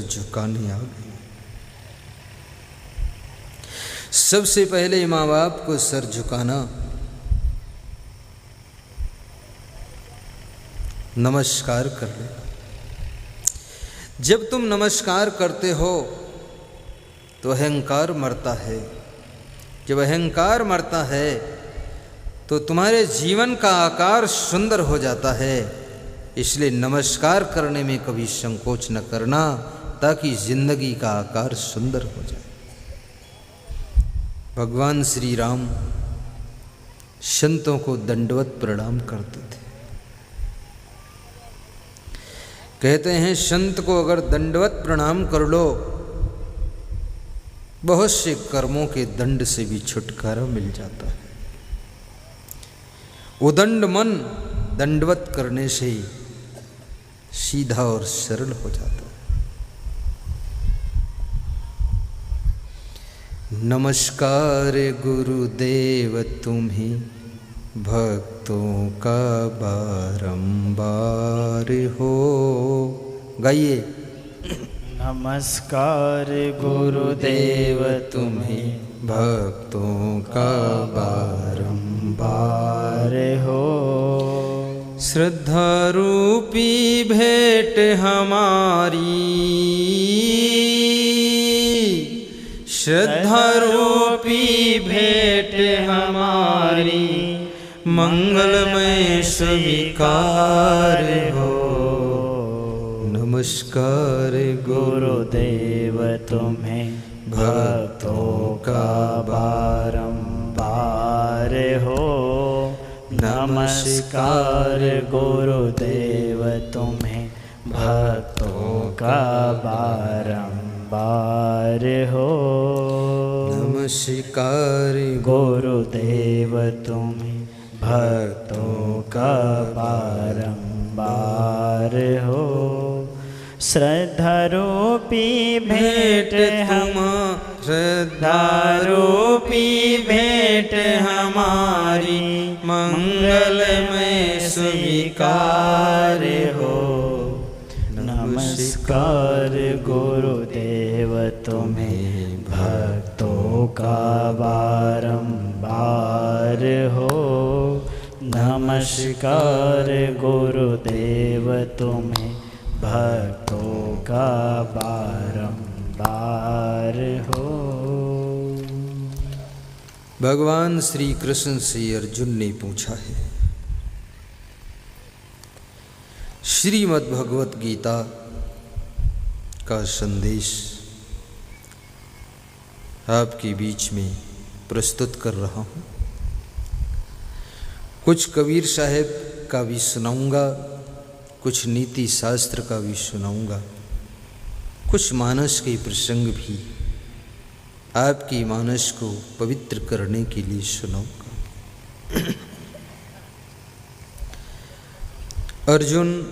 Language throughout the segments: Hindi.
झुकाने आ गए। सबसे पहले माँ बाप को सर झुकाना, नमस्कार कर ले। जब तुम नमस्कार करते हो तो अहंकार मरता है। जब अहंकार मरता है तो तुम्हारे जीवन का आकार सुंदर हो जाता है। इसलिए नमस्कार करने में कभी संकोच न करना, ताकि जिंदगी का आकार सुंदर हो जाए। भगवान श्री राम संतों को दंडवत प्रणाम करते थे। कहते हैं संत को अगर दंडवत प्रणाम कर लो, बहुत से कर्मों के दंड से भी छुटकारा मिल जाता है। उदंड मन दंडवत करने से सीधा और सरल हो जाता है। नमस्कार गुरुदेव तुम्हें भक्तों का बारंबार हो। गाइए। नमस्कार गुरुदेव तुम्हें भक्तों का बारंबार हो। श्रद्धा रूपी भेंट हमारी, श्रद्धा रूपी भेंट हमारी, मंगलमय स्वीकार हो। नमस्कार गुरुदेव तुम्हें भक्तों का बारंबार हो। नमस्कार गुरुदेव तुम्हें भक्तों का बारंबार हो। नमस्कार गुरुदेव तुम्हें भक्तों का बारंबार हो। श्रद्धा रूपी भेंट श्रद्धा रूपी भेंट हमारी, मंगलमय स्वीकार हो। नमस्कार गुरुदेव तुम्हें भक्तों का बारंबार हो। नमस्कार गुरुदेव तुम्हें भक्तों का बारंबार हो। भगवान श्री कृष्ण से अर्जुन ने पूछा है, श्रीमद् भगवत गीता का संदेश आपके बीच में प्रस्तुत कर रहा हूँ। कुछ कबीर साहब का भी सुनाऊंगा, कुछ नीति शास्त्र का भी सुनाऊंगा, कुछ मानस के प्रसंग भी आपकी मानस को पवित्र करने के लिए सुनाऊंगा। अर्जुन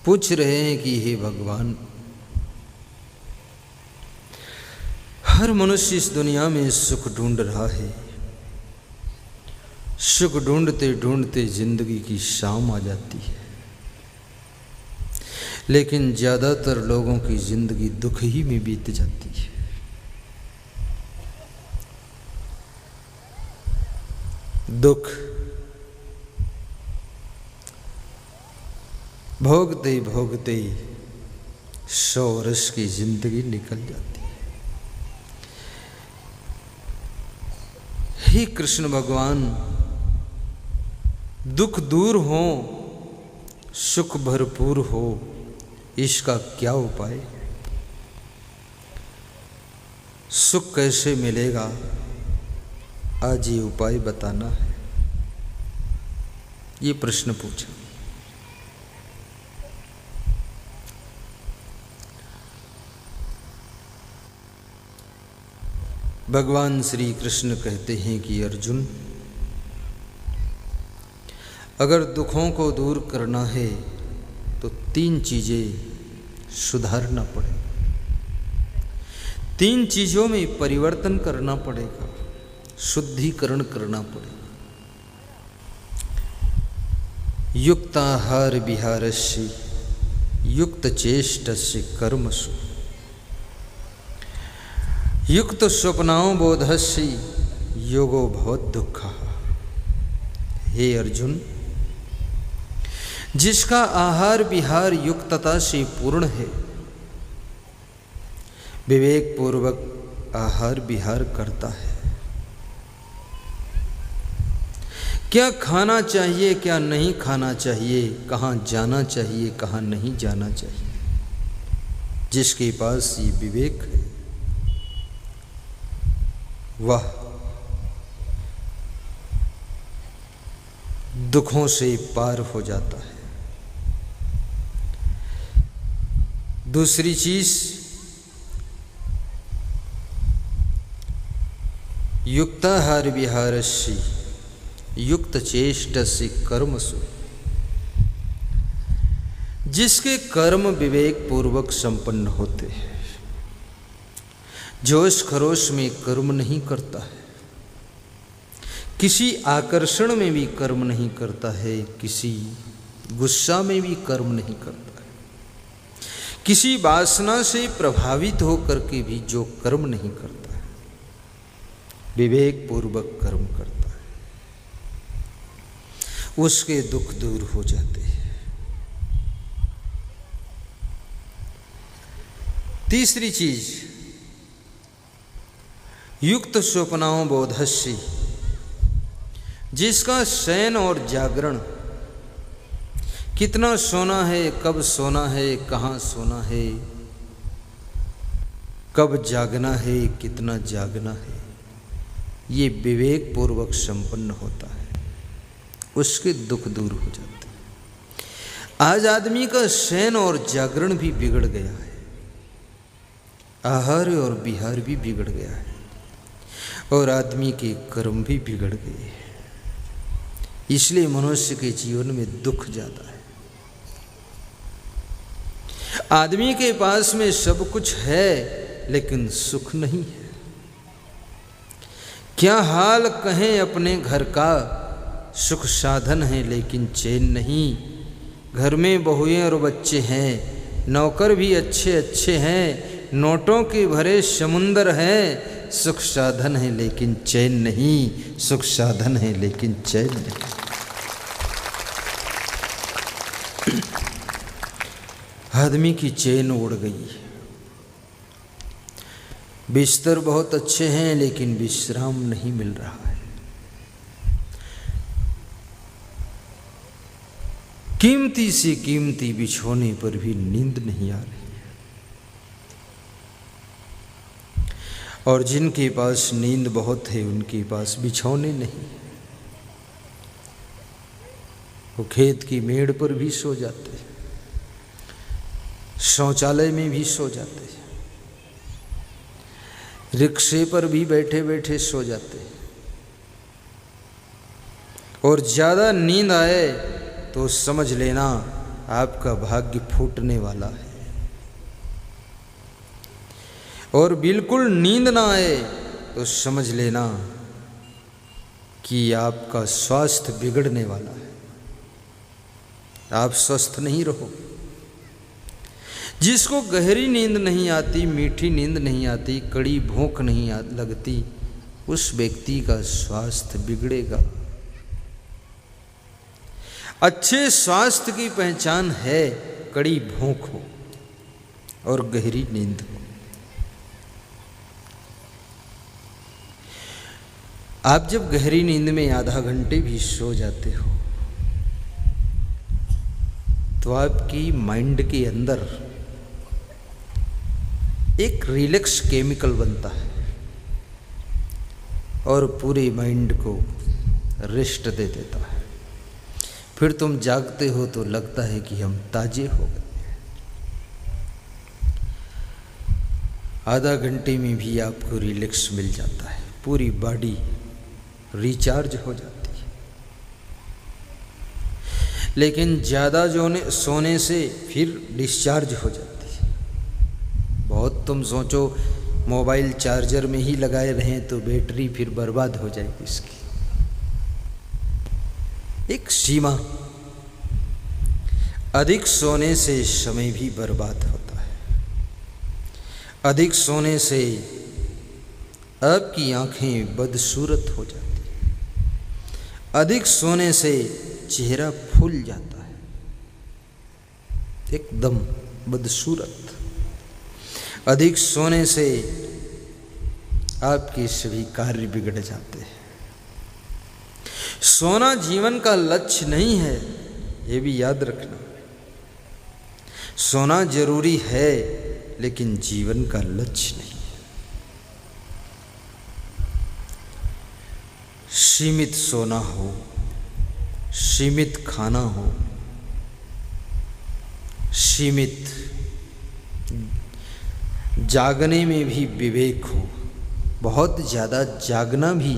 पूछ रहे हैं कि हे भगवान, हर मनुष्य इस दुनिया में सुख ढूंढ रहा है। सुख ढूंढते ढूंढते जिंदगी की शाम आ जाती है, लेकिन ज्यादातर लोगों की जिंदगी दुख ही में बीत जाती है। दुख भोगते भोगते 100 वर्ष की जिंदगी निकल जाती है। हे कृष्ण भगवान, दुख दूर हो, सुख भरपूर हो, इसका क्या उपाय? सुख कैसे मिलेगा, आज ये उपाय बताना है। ये प्रश्न पूछा। भगवान श्री कृष्ण कहते हैं कि अर्जुन, अगर दुखों को दूर करना है तो 3 चीजें सुधारना पड़ेगा। 3 चीजों में परिवर्तन करना पड़ेगा, शुद्धिकरण करना पड़ेगा। युक्ताहार विहारस्य युक्त चेष्टस्य कर्मसु युक्त स्वप्नाओ बोधस्य योगो भवत दुःखः। हे अर्जुन, जिसका आहार विहार युक्तता से पूर्ण है, विवेक पूर्वक आहार विहार करता है, क्या खाना चाहिए क्या नहीं खाना चाहिए, कहाँ जाना चाहिए कहाँ नहीं जाना चाहिए, जिसके पास ये विवेक है वह दुखों से पार हो जाता है। दूसरी चीज, युक्ताहार विहारस्य युक्त चेष्टस्य कर्मसु, जिसके कर्म विवेक पूर्वक संपन्न होते हैं, जोश खरोश में कर्म नहीं करता है, किसी आकर्षण में भी कर्म नहीं करता है, किसी गुस्सा में भी कर्म नहीं करता है, किसी वासना से प्रभावित होकर के भी जो कर्म नहीं करता है, विवेक पूर्वक कर्म करता है, उसके दुख दूर हो जाते हैं। तीसरी चीज, युक्त स्वप्नाओ बोधस्य, जिसका शयन और जागरण, कितना सोना है, कब सोना है, कहाँ सोना है, कब जागना है, कितना जागना है, ये विवेक पूर्वक संपन्न होता है, उसके दुख दूर हो जाते हैं। आज आदमी का शयन और जागरण भी बिगड़ गया है, आहार और विहार भी बिगड़ गया है, और आदमी के कर्म भी बिगड़ गए हैं। इसलिए मनुष्य के जीवन में दुख ज्यादा है। आदमी के पास में सब कुछ है लेकिन सुख नहीं है। क्या हाल कहें अपने घर का, सुख साधन है लेकिन चैन नहीं। घर में बहुएं और बच्चे हैं, नौकर भी अच्छे अच्छे हैं, नोटों के भरे समुंदर है, सुख साधन है लेकिन चैन नहीं, सुख साधन है लेकिन चैन नहीं। आदमी की चैन उड़ गई है। बिस्तर बहुत अच्छे हैं लेकिन विश्राम नहीं मिल रहा है। कीमती से कीमती बिछोने पर भी नींद नहीं आ रही है। और जिनके पास नींद बहुत है उनके पास बिछौने नहीं। वो खेत की मेड़ पर भी सो जाते हैं, शौचालय में भी सो जाते हैं, रिक्शे पर भी बैठे बैठे सो जाते हैं। और ज़्यादा नींद आए तो समझ लेना आपका भाग्य फूटने वाला है। और बिल्कुल नींद ना आए तो समझ लेना कि आपका स्वास्थ्य बिगड़ने वाला है, आप स्वस्थ नहीं रहो। जिसको गहरी नींद नहीं आती, मीठी नींद नहीं आती, कड़ी भूख नहीं लगती, उस व्यक्ति का स्वास्थ्य बिगड़ेगा। अच्छे स्वास्थ्य की पहचान है कड़ी भूख हो और गहरी नींद हो। आप जब गहरी नींद में आधा घंटे भी सो जाते हो तो आपकी माइंड के अंदर एक रिलैक्स केमिकल बनता है और पूरे माइंड को रेस्ट दे देता है। फिर तुम जागते हो तो लगता है कि हम ताजे हो गए। आधा घंटे में भी आपको रिलैक्स मिल जाता है, पूरी बॉडी रिचार्ज हो जाती है। लेकिन ज़्यादा सोने से फिर डिस्चार्ज हो जाती है। बहुत तुम सोचो मोबाइल चार्जर में ही लगाए रहें तो बैटरी फिर बर्बाद हो जाएगी इसकी। एक सीमा, अधिक सोने से समय भी बर्बाद होता है। अधिक सोने से आपकी आंखें बदसूरत हो जाती हैं। अधिक सोने से चेहरा फूल जाता है, एकदम बदसूरत। अधिक सोने से आपके सभी कार्य बिगड़ जाते हैं। सोना जीवन का लक्ष्य नहीं है, ये भी याद रखना। सोना जरूरी है लेकिन जीवन का लक्ष्य नहीं है। सीमित सोना हो, सीमित खाना हो, सीमित जागने में भी विवेक हो। बहुत ज़्यादा जागना भी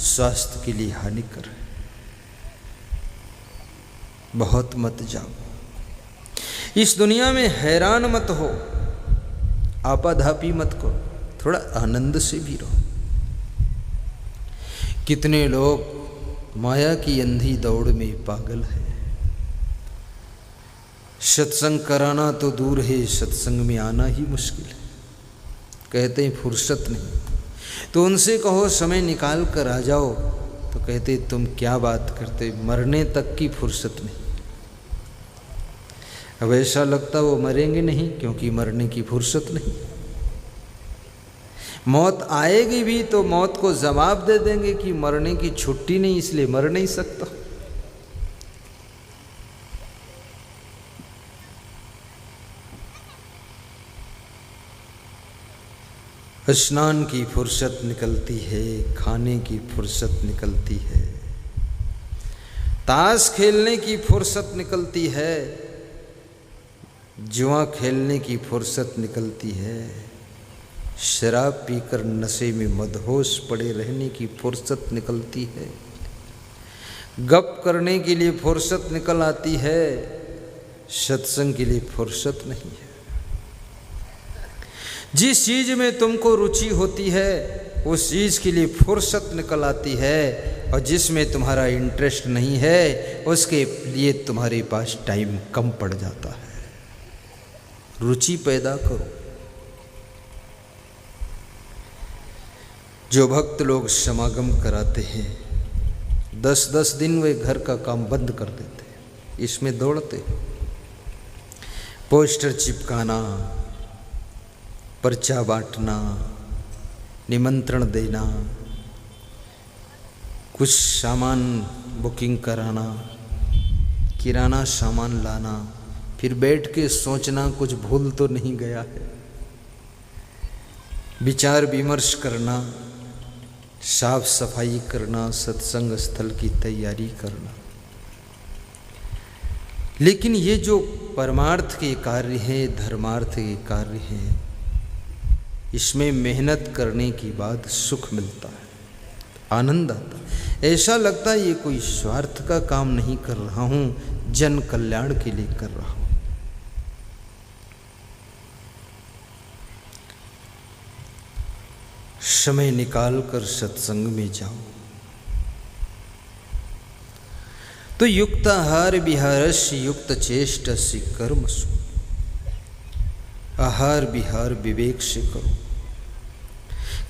स्वास्थ्य के लिए हानिकर है। बहुत मत जागो। इस दुनिया में हैरान मत हो, आपाधापी मत करो, थोड़ा आनंद से भी रहो। कितने लोग माया की अंधी दौड़ में पागल है। सत्संग कराना तो दूर है, सत्संग में आना ही मुश्किल है। कहते हैं फुर्सत नहीं, तो उनसे कहो समय निकाल कर आ जाओ, तो कहते तुम क्या बात करते, मरने तक की फुर्सत नहीं। अब ऐसा लगता वो मरेंगे नहीं, क्योंकि मरने की फुर्सत नहीं। मौत आएगी भी तो मौत को जवाब दे देंगे कि मरने की छुट्टी नहीं, इसलिए मर नहीं सकता। स्नान की फुर्सत निकलती है, खाने की फुर्सत निकलती है, ताश खेलने की फुर्सत निकलती है, जुआ खेलने की फुर्सत निकलती है, शराब पीकर नशे में मदहोश पड़े रहने की फुर्सत निकलती है, गप करने के लिए फुर्सत निकल आती है, सत्संग के लिए फुर्सत नहीं है। जिस चीज में तुमको रुचि होती है उस चीज के लिए फुर्सत निकल आती है, और जिसमें तुम्हारा इंटरेस्ट नहीं है उसके लिए तुम्हारे पास टाइम कम पड़ जाता है। रुचि पैदा करो। जो भक्त लोग समागम कराते हैं 10-10 दिन वे घर का काम बंद कर देते हैं, इसमें दौड़ते हैं। पोस्टर चिपकाना, पर्चा बांटना, निमंत्रण देना, कुछ सामान बुकिंग कराना, किराना सामान लाना, फिर बैठ के सोचना कुछ भूल तो नहीं गया है, विचार विमर्श करना, साफ सफाई करना, सत्संग स्थल की तैयारी करना। लेकिन ये जो परमार्थ के कार्य हैं, धर्मार्थ के कार्य हैं, इसमें मेहनत करने के बाद सुख मिलता है, आनंद आता है। ऐसा लगता है ये कोई स्वार्थ का काम नहीं कर रहा हूँ, जन कल्याण के लिए कर रहा हूँ। समय निकाल कर सत्संग में जाओ। तो युक्ताहार विहारस्य युक्त चेष्टस्य कर्मसु। आहार विहार विवेक से करो।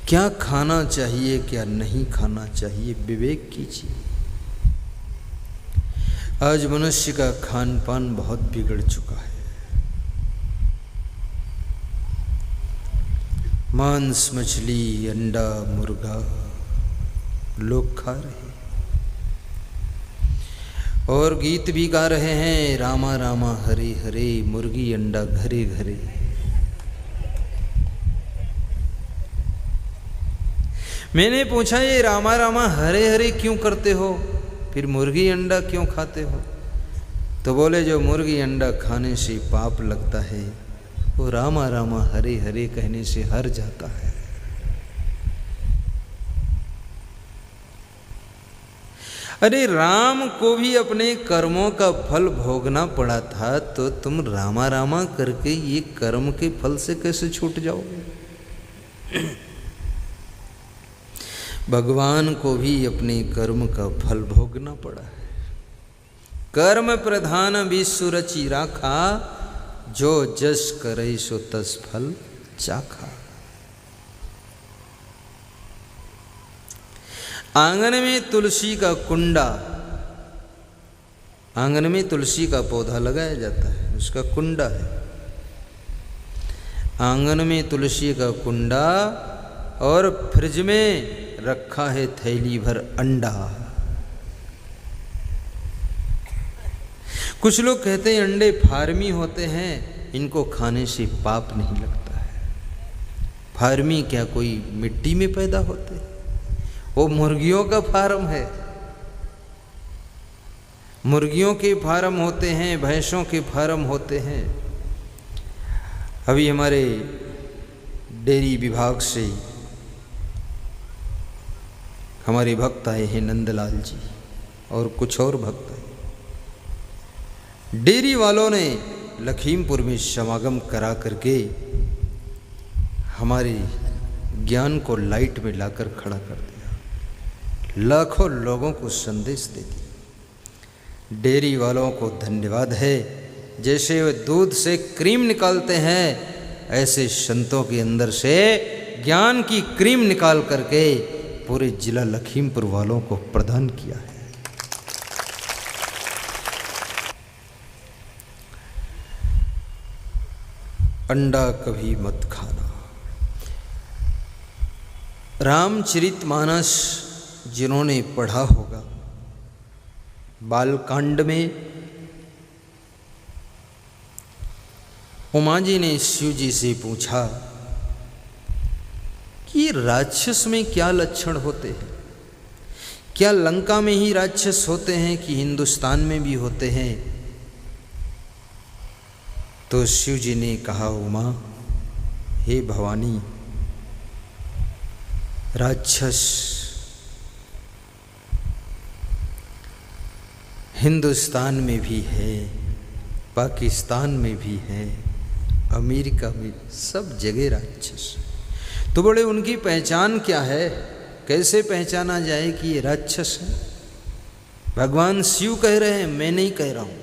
क्या खाना चाहिए क्या नहीं खाना चाहिए, विवेक कीजिए। आज मनुष्य का खान पान बहुत बिगड़ चुका है। मांस, मछली, अंडा, मुर्गा लोग खा रहे हैं और गीत भी गा रहे हैं, रामा रामा हरे हरे, मुर्गी अंडा घरे घरे। मैंने पूछा ये रामा रामा हरे हरे क्यों करते हो, फिर मुर्गी अंडा क्यों खाते हो? तो बोले जो मुर्गी अंडा खाने से पाप लगता है वो रामा रामा हरे हरे कहने से हर जाता है। अरे राम को भी अपने कर्मों का फल भोगना पड़ा था, तो तुम रामा रामा करके ये कर्म के फल से कैसे छूट जाओगे? भगवान को भी अपने कर्म का फल भोगना पड़ा है। कर्म प्रधान विश्व रची राखा, जो जस करे सो तस फल चाखा। आंगन में तुलसी का कुंडा, आंगन में तुलसी का पौधा लगाया जाता है, उसका कुंडा है। आंगन में तुलसी का कुंडा और फ्रिज में रखा है थैली भर अंडा। कुछ लोग कहते हैं अंडे फार्मी होते हैं, इनको खाने से पाप नहीं लगता है। फार्मी क्या कोई मिट्टी में पैदा होते हैं? वो मुर्गियों का फार्म है। मुर्गियों के फार्म होते हैं, भैंसों के फार्म होते हैं। अभी हमारे डेयरी विभाग से हमारे भक्त आए हैं, नंदलाल जी और कुछ और भक्त आए। डेयरी वालों ने लखीमपुर में समागम करा करके हमारे ज्ञान को लाइट में लाकर खड़ा कर दिया, लाखों लोगों को संदेश दे दिया। डेयरी वालों को धन्यवाद है। जैसे वे दूध से क्रीम निकालते हैं, ऐसे संतों के अंदर से ज्ञान की क्रीम निकाल करके पूरे जिला लखीमपुर वालों को प्रदान किया है। अंडा कभी मत खाना। रामचरितमानस जिन्होंने पढ़ा होगा, बालकांड में उमा जी ने शिव जी से पूछा कि राक्षस में क्या लक्षण होते हैं? क्या लंका में ही राक्षस होते हैं कि हिंदुस्तान में भी होते हैं? तो शिव जी ने कहा, उमा, हे भवानी, राक्षस हिंदुस्तान में भी है, पाकिस्तान में भी है, अमेरिका में, सब जगह राक्षस। तो बड़े उनकी पहचान क्या है? कैसे पहचाना जाए कि ये राक्षस है? भगवान शिव कह रहे हैं, मैं नहीं कह रहा हूं।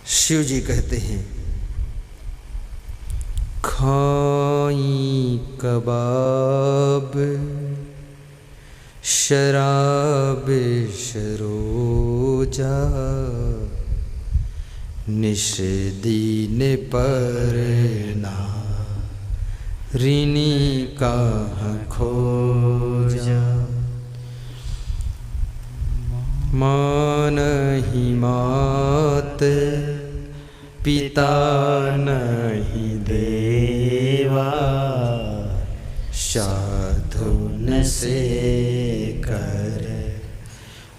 शिव जी कहते हैं, खाई कबाब शराब शरोजा, निश दीन पर ना ऋणी कहाँ खोजा। मान ही मात पिता नहीं देवा, साधुन से कर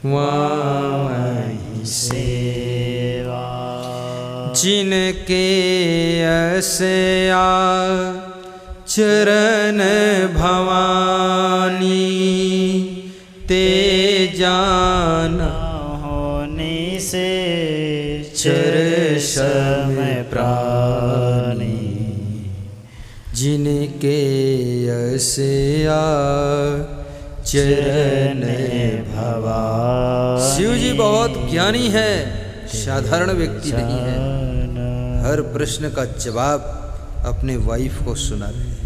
वाही सेवा। जिनके असया चरण भवानी, ते जाना होने से चरसम प्राणी। जिनके असया चरण भवानी। शिव जी बहुत ज्ञानी है, साधारण व्यक्ति नहीं है। हर प्रश्न का जवाब अपने वाइफ को सुना रहे हैं।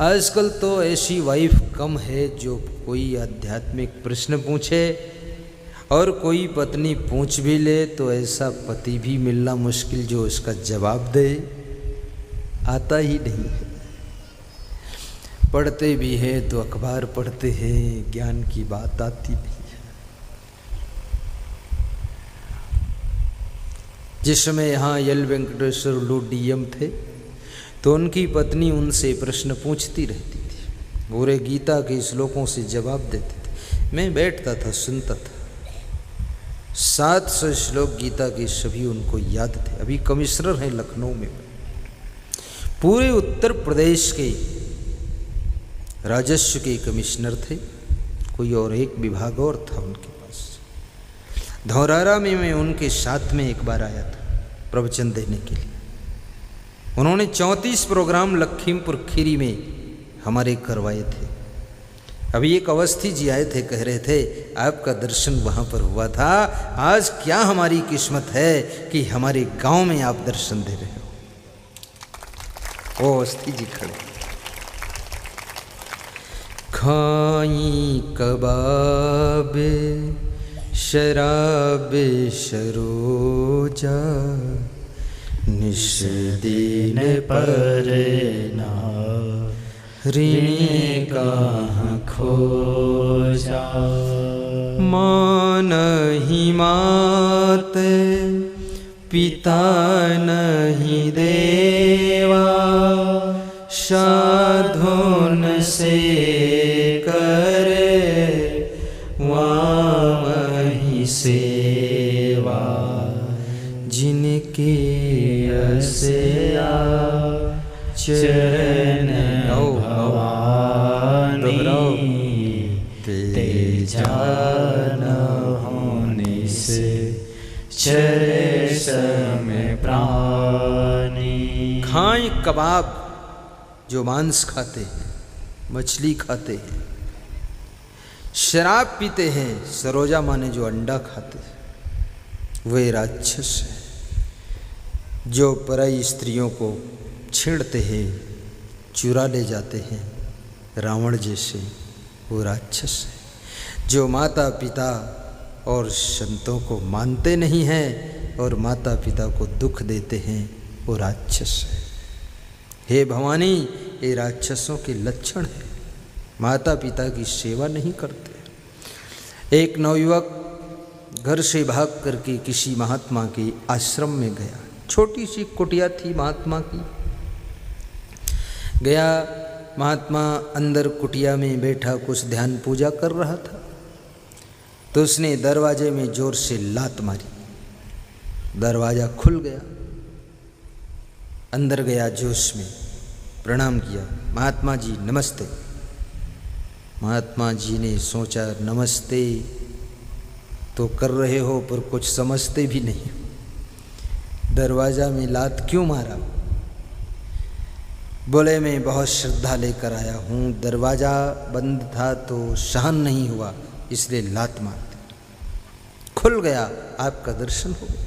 आजकल तो ऐसी वाइफ कम है जो कोई आध्यात्मिक प्रश्न पूछे, और कोई पत्नी पूछ भी ले तो ऐसा पति भी मिलना मुश्किल जो उसका जवाब दे। आता ही नहीं है। पढ़ते भी हैं तो अखबार पढ़ते हैं, ज्ञान की बात आती नहीं है। जिस समय यहाँ एल वेंकटेश्वर लू डीएम थे तो उनकी पत्नी उनसे प्रश्न पूछती रहती थी, पूरे गीता के श्लोकों से जवाब देते थे। मैं बैठता था, सुनता था। 700 श्लोक गीता के सभी उनको याद थे। अभी कमिश्नर हैं लखनऊ में। पूरे उत्तर प्रदेश के राजस्व के कमिश्नर थे, कोई और एक विभाग और था उनके पास। धौरारा में मैं उनके साथ में एक बार आया था प्रवचन देने के लिए। उन्होंने 34 प्रोग्राम लखीमपुर खीरी में हमारे करवाए थे। अभी एक अवस्थी जी आए थे, कह रहे थे आपका दर्शन वहाँ पर हुआ था, आज क्या हमारी किस्मत है कि हमारे गांव में आप दर्शन दे रहे हो। वो अवस्थी जी खड़े। खाई कबाब शराब शरोजा निश दिन पर ना ऋणी कहाँ खोजा। माँ नहीं मात पिता नहीं देवा साधुन से करे वही सेवा जिनके असया चरण भवानी तेजा न होने से चरे समय प्राणी। खाएं कबाब जो मांस खाते हैं, मछली खाते हैं, शराब पीते हैं, सरोजा माने जो अंडा खाते हैं, वे राक्षस हैं। जो पराई स्त्रियों को छेड़ते हैं, चुरा ले जाते हैं रावण जैसे, वो राक्षस है। जो माता पिता और संतों को मानते नहीं हैं और माता पिता को दुख देते हैं, वो राक्षस है। हे भवानी, ये राक्षसों के लक्षण है। माता पिता की सेवा नहीं करते। एक नवयुवक घर से भाग करके किसी महात्मा के आश्रम में गया। छोटी सी कुटिया थी महात्मा की। गया, महात्मा अंदर कुटिया में बैठा कुछ ध्यान पूजा कर रहा था, तो उसने दरवाजे में जोर से लात मारी। दरवाज़ा खुल गया। अंदर गया, जोश में प्रणाम किया, महात्मा जी नमस्ते। महात्मा जी ने सोचा नमस्ते तो कर रहे हो पर कुछ समझते भी नहीं, दरवाज़ा में लात क्यों मारा। बोले मैं बहुत श्रद्धा लेकर आया हूँ, दरवाज़ा बंद था तो सहन नहीं हुआ इसलिए लात मार दी। खुल गया, आपका दर्शन हो गया।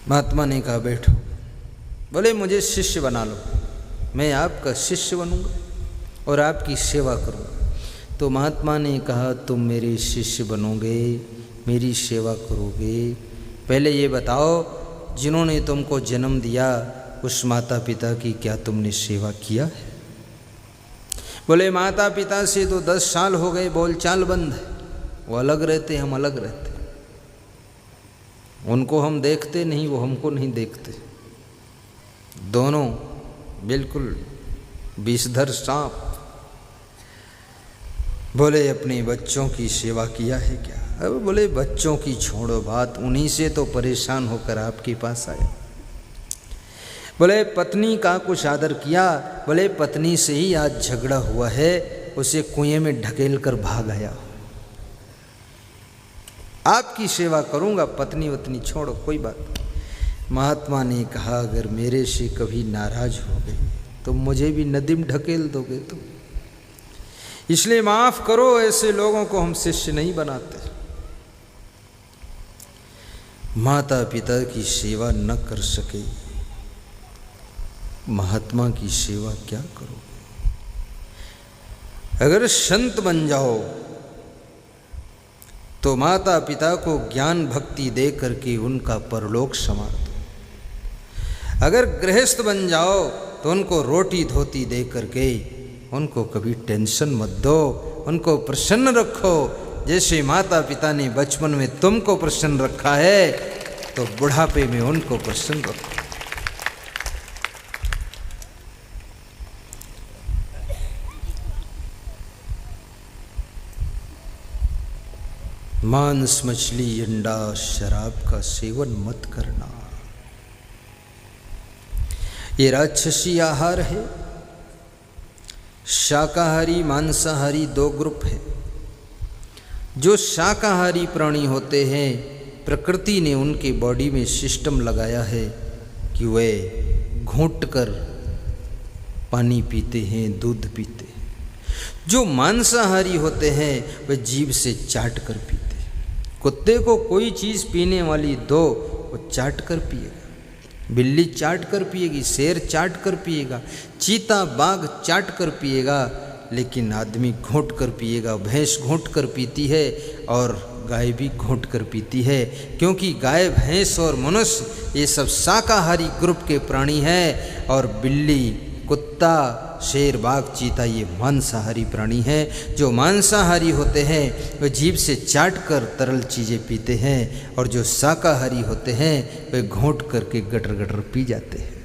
महात्मा ने कहा बैठो। बोले मुझे शिष्य बना लो, मैं आपका शिष्य बनूंगा और आपकी सेवा करूंगा। तो महात्मा ने कहा तुम मेरे शिष्य बनोगे, मेरी सेवा करोगे, पहले ये बताओ जिन्होंने तुमको जन्म दिया उस माता पिता की क्या तुमने सेवा किया है। बोले माता पिता से तो 10 साल हो गए, बोलचाल बंद है, वो अलग रहते हम अलग रहते, उनको हम देखते नहीं वो हमको नहीं देखते, दोनों बिल्कुल विषधर सांप। बोले अपने बच्चों की सेवा किया है क्या। अब बोले बच्चों की छोड़ो बात, उन्हीं से तो परेशान होकर आपके पास आए। बोले पत्नी का कुछ आदर किया। बोले पत्नी से ही आज झगड़ा हुआ है, उसे कुएं में ढकेल कर भाग आया। आपकी सेवा करूंगा, पत्नी वत्नी छोड़ो कोई बात नहीं। महात्मा ने कहा अगर मेरे से कभी नाराज हो गए तो मुझे भी नदी में ढकेल दोगे तुम, इसलिए माफ करो, ऐसे लोगों को हम शिष्य नहीं बनाते। माता पिता की सेवा न कर सके, महात्मा की सेवा क्या करो। अगर संत बन जाओ तो माता पिता को ज्ञान भक्ति दे करके उनका परलोक संवार दो। अगर गृहस्थ बन जाओ तो उनको रोटी धोती दे करके उनको कभी टेंशन मत दो, उनको प्रसन्न रखो। जैसे माता पिता ने बचपन में तुमको प्रसन्न रखा है तो बुढ़ापे में उनको प्रसन्न रखो। मांस मछली अंडा शराब का सेवन मत करना, ये राक्षसी आहार है। शाकाहारी मांसाहारी 2 ग्रुप है। जो शाकाहारी प्राणी होते हैं, प्रकृति ने उनके बॉडी में सिस्टम लगाया है कि वे घोंट कर पानी पीते हैं, दूध पीते हैं। जो मांसाहारी होते हैं वे जीभ से चाट कर पीते हैं। कुत्ते को कोई चीज़ पीने वाली दो, वो चाट कर पिएगा। बिल्ली चाट कर पिएगी, शेर चाट कर पिएगा, चीता बाघ चाट कर पिएगा, लेकिन आदमी घोंट कर पिएगा। भैंस घोंट कर पीती है और गाय भी घोंट कर पीती है, क्योंकि गाय भैंस और मनुष्य ये सब शाकाहारी ग्रुप के प्राणी हैं, और बिल्ली कुत्ता शेर बाघ चीता ये मांसाहारी प्राणी हैं। जो मांसाहारी होते हैं वे जीभ से चाट कर तरल चीज़ें पीते हैं, और जो शाकाहारी होते हैं वे घोंट करके गटर गटर पी जाते हैं।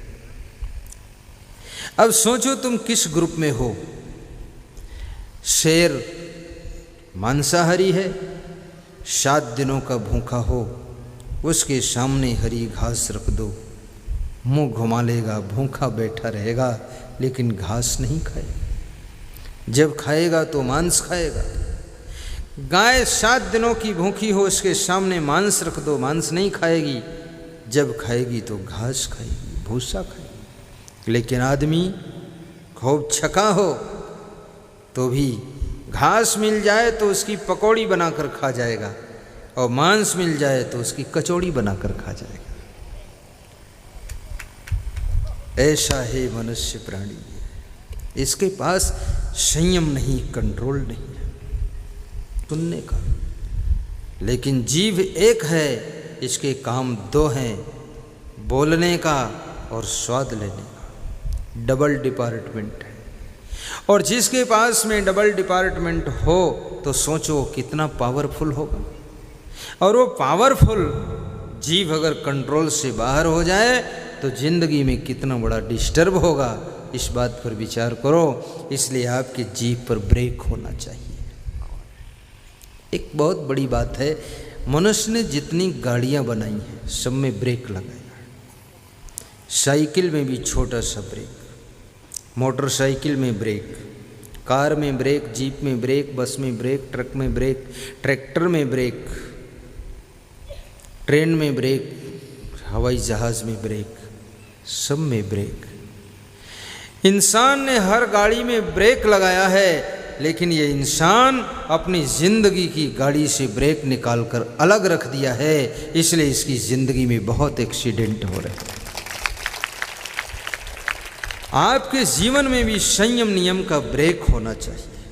अब सोचो तुम किस ग्रुप में हो। शेर मांसाहारी है, 7 दिनों का भूखा हो, उसके सामने हरी घास रख दो, मुंह घुमा लेगा, भूखा बैठा रहेगा, लेकिन घास नहीं खाएगा। जब खाएगा तो मांस खाएगा। गाय 7 दिनों की भूखी हो, उसके सामने मांस रख दो, मांस नहीं खाएगी, जब खाएगी तो घास खाएगी, भूसा खाएगी। लेकिन आदमी खूब छका हो तो भी घास मिल जाए तो उसकी पकौड़ी बनाकर खा जाएगा, और मांस मिल जाए तो उसकी कचौड़ी बनाकर खा जाएगा। ऐसा है मनुष्य प्राणी, इसके पास संयम नहीं, कंट्रोल नहीं है सुनने का। लेकिन जीभ एक है, इसके काम 2 हैं, बोलने का और स्वाद लेने का। डबल डिपार्टमेंट है, और जिसके पास में डबल डिपार्टमेंट हो तो सोचो कितना पावरफुल होगा। और वो पावरफुल जीभ अगर कंट्रोल से बाहर हो जाए तो जिंदगी में कितना बड़ा डिस्टर्ब होगा, इस बात पर विचार करो। इसलिए आपकी जीभ पर ब्रेक होना चाहिए। एक बहुत बड़ी बात है, मनुष्य ने जितनी गाड़ियां बनाई हैं सब में ब्रेक लगाया है। साइकिल में भी छोटा सा ब्रेक, मोटरसाइकिल में ब्रेक, कार में ब्रेक, जीप में ब्रेक, बस में ब्रेक, ट्रक में ब्रेक, ट्रैक्टर में ब्रेक, ट्रेन में ब्रेक, हवाई जहाज़ में ब्रेक, सब में ब्रेक। इंसान ने हर गाड़ी में ब्रेक लगाया है, लेकिन ये इंसान अपनी ज़िंदगी की गाड़ी से ब्रेक निकालकर अलग रख दिया है, इसलिए इसकी ज़िंदगी में बहुत एक्सीडेंट हो रहे हैं। आपके जीवन में भी संयम नियम का ब्रेक होना चाहिए,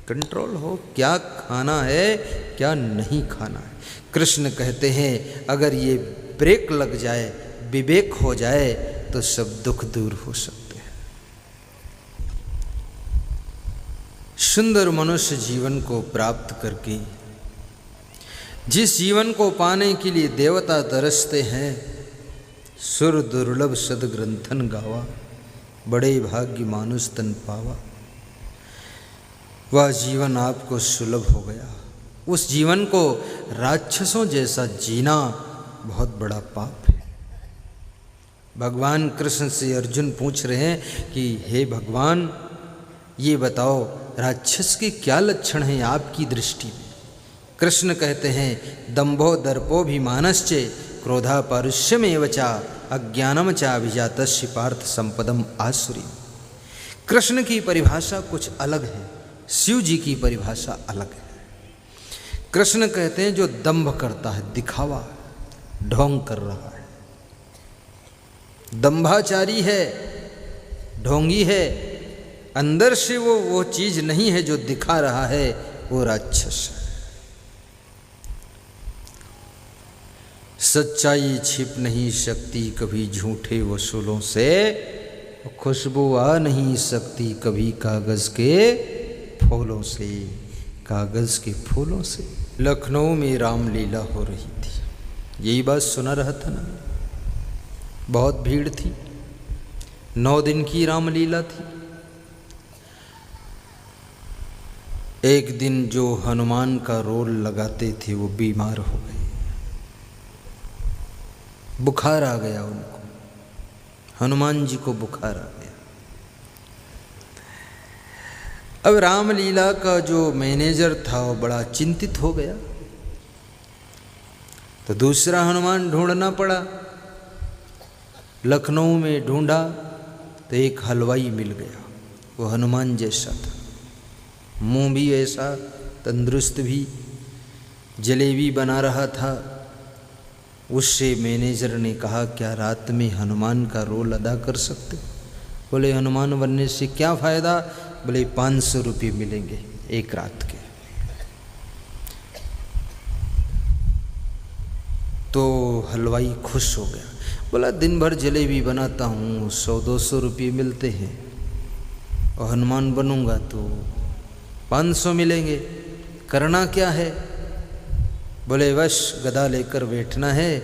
कंट्रोल हो, क्या खाना है क्या नहीं खाना है। कृष्ण कहते हैं अगर ये ब्रेक लग जाए, विवेक हो जाए, तो सब दुख दूर हो सकते हैं। सुंदर मनुष्य जीवन को प्राप्त करके, जिस जीवन को पाने के लिए देवता तरसते हैं, सुर दुर्लभ सदग्रंथन गावा, बड़े भाग्य मानुष तन पावा, वह जीवन आपको सुलभ हो गया। उस जीवन को राक्षसों जैसा जीना बहुत बड़ा पाप है। भगवान कृष्ण से अर्जुन पूछ रहे हैं कि हे भगवान, ये बताओ राक्षस के क्या लक्षण हैं आपकी दृष्टि में। कृष्ण कहते हैं दंभो दर्पोभिमानश्च क्रोधा पारुष्यमेव च अज्ञानम च अभिजातस्य पार्थ संपदम आसुरी। कृष्ण की परिभाषा कुछ अलग है, शिव जी की परिभाषा अलग है। कृष्ण कहते हैं जो दंभ करता है, दिखावा, ढोंग कर रहा है, दंभाचारी है, ढोंगी है, अंदर से वो चीज नहीं है जो दिखा रहा है, वो राक्षस है। सच्चाई छिप नहीं सकती कभी झूठे वसूलों से, खुशबू आ नहीं सकती कभी कागज के फूलों से, कागज के फूलों से। लखनऊ में रामलीला हो रही थी, यही बात सुना रहा था ना, बहुत भीड़ थी, 9 दिन की रामलीला थी। एक दिन जो हनुमान का रोल लगाते थे वो बीमार हो गए, बुखार आ गया उनको, हनुमान जी को बुखार आ गया। अब रामलीला का जो मैनेजर था वो बड़ा चिंतित हो गया, तो दूसरा हनुमान ढूंढना पड़ा। लखनऊ में ढूंढा तो एक हलवाई मिल गया, वो हनुमान जैसा था। मुंह भी ऐसा तंदुरुस्त भी, जलेबी बना रहा था। उससे मैनेजर ने कहा, क्या रात में हनुमान का रोल अदा कर सकते? बोले, हनुमान बनने से क्या फ़ायदा? बोले, 500 रुपये मिलेंगे एक रात के। तो हलवाई खुश हो गया, बोला, दिन भर जलेबी बनाता हूँ, 100-200 रुपये मिलते हैं, और हनुमान बनूंगा तो 500 मिलेंगे, करना क्या है? बोले, बस गदा लेकर बैठना है,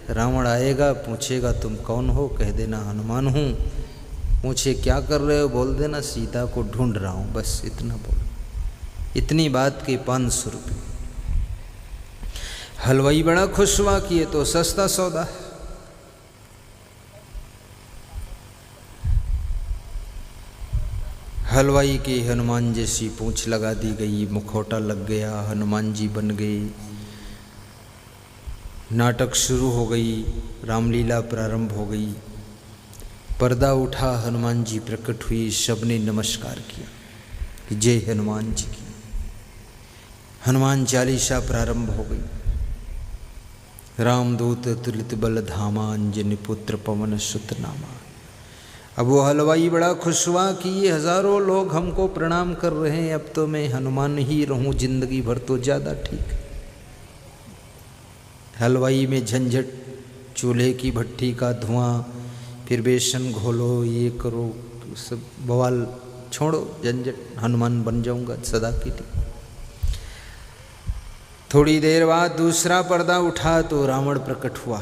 रावण आएगा, पूछेगा तुम कौन हो, कह देना हनुमान हूँ, पूछे क्या कर रहे हो, बोल देना सीता को ढूंढ रहा हूँ, बस इतना बोलो। इतनी बात के 500 रुपये। हलवाई बड़ा खुश हुआ कि ये तो सस्ता सौदा है। हलवाई के हनुमान जैसी पूंछ लगा दी गई, मुखौटा लग गया, हनुमान जी बन गए। नाटक शुरू हो गई, रामलीला प्रारंभ हो गई। पर्दा उठा, हनुमान जी प्रकट हुई, सबने नमस्कार किया कि जय हनुमान जी की। हनुमान चालीसा प्रारंभ हो गई। रामदूत तुलित बल धामा, अंजनी पुत्र पवन सुत नामा। अब वो हलवाई बड़ा खुश हुआ कि ये हजारों लोग हमको प्रणाम कर रहे हैं, अब तो मैं हनुमान ही रहूं जिंदगी भर तो ज़्यादा ठीक है। हलवाई में झंझट, चूल्हे की भट्टी का धुआं, फिर बेसन घोलो, ये करो, सब बवाल छोड़ो, झंझट, हनुमान बन जाऊंगा सदा के लिए। थोड़ी देर बाद दूसरा पर्दा उठा तो रावण प्रकट हुआ,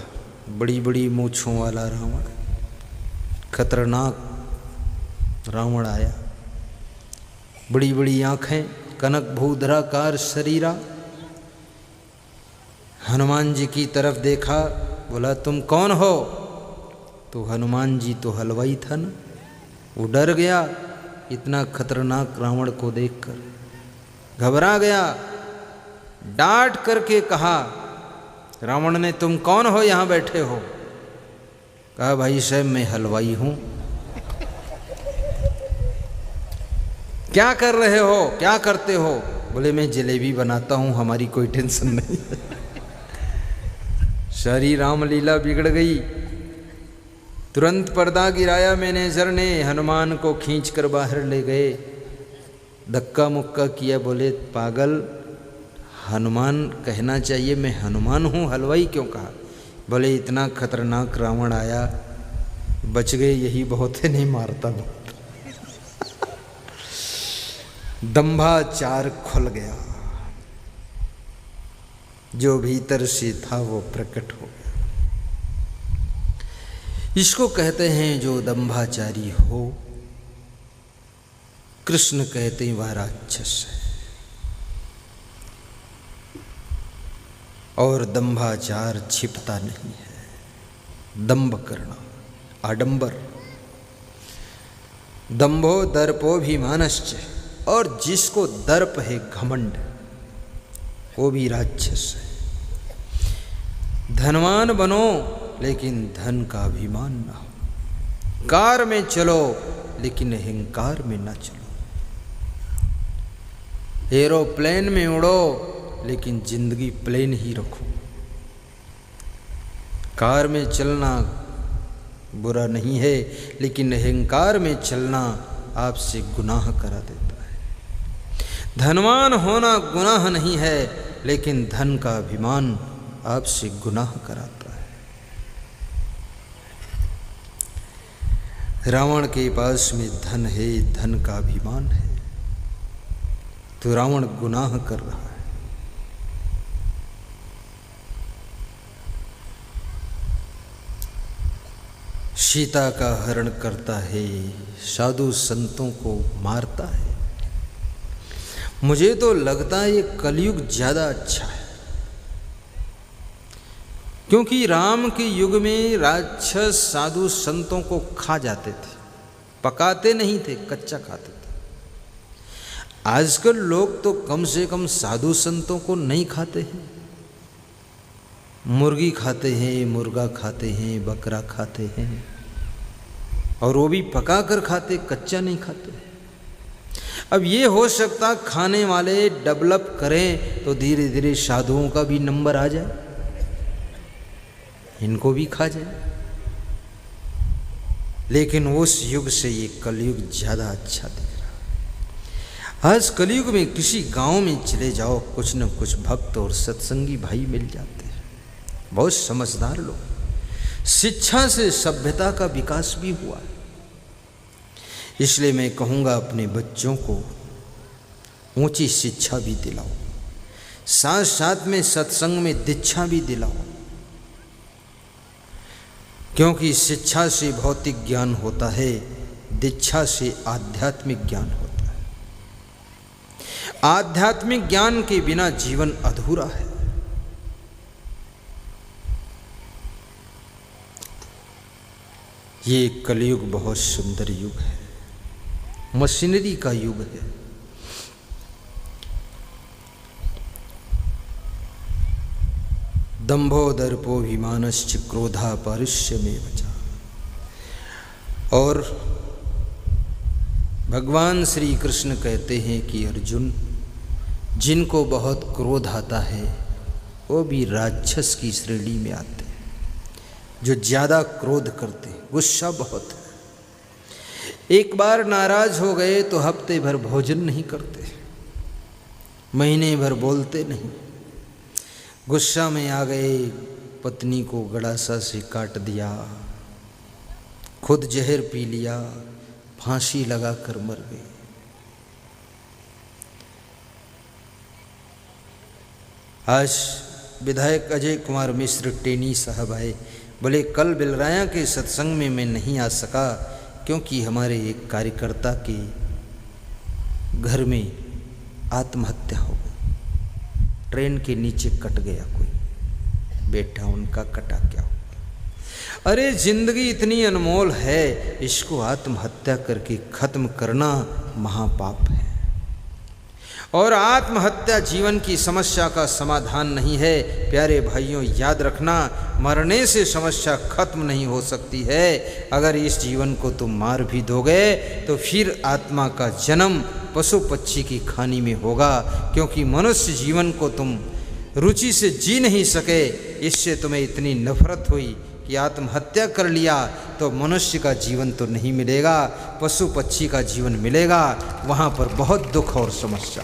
बड़ी बड़ी मूंछों वाला रावण, खतरनाक रावण आया, बड़ी बड़ी आँखें, कनक भूधराकार शरीरा। हनुमान जी की तरफ देखा, बोला, तुम कौन हो? तो हनुमान जी तो हलवाई था ना, वो डर गया इतना खतरनाक रावण को देखकर, घबरा गया। डांट करके कहा, रावण ने, तुम कौन हो, यहाँ बैठे हो? कहा, भाई साहब मैं हलवाई हूं। क्या कर रहे हो, क्या करते हो? बोले, मैं जलेबी बनाता हूं, हमारी कोई टेंशन नहीं। सारी रामलीला बिगड़ गई। तुरंत पर्दा गिराया मैनेजर ने, हनुमान को खींच कर बाहर ले गए, धक्का मुक्का किया। बोले, पागल, हनुमान कहना चाहिए मैं हनुमान हूँ, हलवाई क्यों कहा? बोले, इतना खतरनाक रावण आया, बच गए यही बहुत है, नहीं मारता बहुत। दंभाचार खुल गया, जो भीतर से था वो प्रकट हो गया। इसको कहते हैं जो दंभाचारी हो, कृष्ण कहते हैं वह राक्षस है। और दंभाचार छिपता नहीं है, दंभ करना, आडंबर। दंभो दर्पोभिमानश्च, और जिसको दर्प है, घमंड, वो भी राक्षस है। धनवान बनो लेकिन धन का अभिमान ना हो। कार में चलो लेकिन अहंकार में ना चलो। एरोप्लेन में उड़ो लेकिन जिंदगी प्लेन ही रखो। कार में चलना बुरा नहीं है, लेकिन अहंकार में चलना आपसे गुनाह करा देता है। धनवान होना गुनाह नहीं है, लेकिन धन का अभिमान आपसे गुनाह कराता है। रावण के पास में धन है, धन का अभिमान है, तो रावण गुनाह कर रहा है। सीता का हरण करता है, साधु संतों को मारता है। मुझे तो लगता है ये कलयुग ज़्यादा अच्छा है, क्योंकि राम के युग में राक्षस साधु संतों को खा जाते थे, पकाते नहीं थे, कच्चा खाते थे। आजकल लोग तो कम से कम साधु संतों को नहीं खाते हैं, मुर्गी खाते हैं, मुर्गा खाते हैं, बकरा खाते हैं, और वो भी पका कर खाते, कच्चा नहीं खाते। अब ये हो सकता खाने वाले डेवलप करें तो धीरे धीरे साधुओं का भी नंबर आ जाए, इनको भी खा जाए। लेकिन उस युग से ये कलयुग ज़्यादा अच्छा दिख रहा। आज कलयुग में किसी गांव में चले जाओ, कुछ न कुछ भक्त और सत्संगी भाई मिल जाते हैं, बहुत समझदार लोग। शिक्षा से सभ्यता का विकास भी हुआ है। इसलिए मैं कहूँगा अपने बच्चों को ऊंची शिक्षा भी दिलाओ, साथ साथ में सत्संग में दीक्षा भी दिलाओ, क्योंकि शिक्षा से भौतिक ज्ञान होता है, दीक्षा से आध्यात्मिक ज्ञान होता है। आध्यात्मिक ज्ञान के बिना जीवन अधूरा है। ये कलयुग बहुत सुंदर युग है, मशीनरी का युग है। दंभो दर्पोभिमानश्च क्रोधा पारुष्यमेव च। और भगवान श्री कृष्ण कहते हैं कि अर्जुन, जिनको बहुत क्रोध आता है वो भी राक्षस की श्रेणी में आते हैं, जो ज़्यादा क्रोध करते हैं, गुस्सा बहुत है। एक बार नाराज हो गए तो हफ्ते भर भोजन नहीं करते, महीने भर बोलते नहीं। गुस्सा में आ गए, पत्नी को गड़ासा से काट दिया, खुद जहर पी लिया, फांसी लगाकर मर गए। आज विधायक अजय कुमार मिश्र टेनी साहब आए, बोले कल बिलराया के सत्संग में मैं नहीं आ सका क्योंकि हमारे एक कार्यकर्ता के घर में आत्महत्या हो गई, ट्रेन के नीचे कट गया कोई बेटा, उनका कटा क्या हो। अरे जिंदगी इतनी अनमोल है, इसको आत्महत्या करके खत्म करना महापाप है। और आत्महत्या जीवन की समस्या का समाधान नहीं है। प्यारे भाइयों, याद रखना, मरने से समस्या खत्म नहीं हो सकती है। अगर इस जीवन को तुम मार भी दोगे तो फिर आत्मा का जन्म पशु पक्षी की खानी में होगा, क्योंकि मनुष्य जीवन को तुम रुचि से जी नहीं सके। इससे तुम्हें इतनी नफरत हुई कि आत्महत्या कर लिया, तो मनुष्य का जीवन तो नहीं मिलेगा, पशु पक्षी का जीवन मिलेगा। वहाँ पर बहुत दुख और समस्या।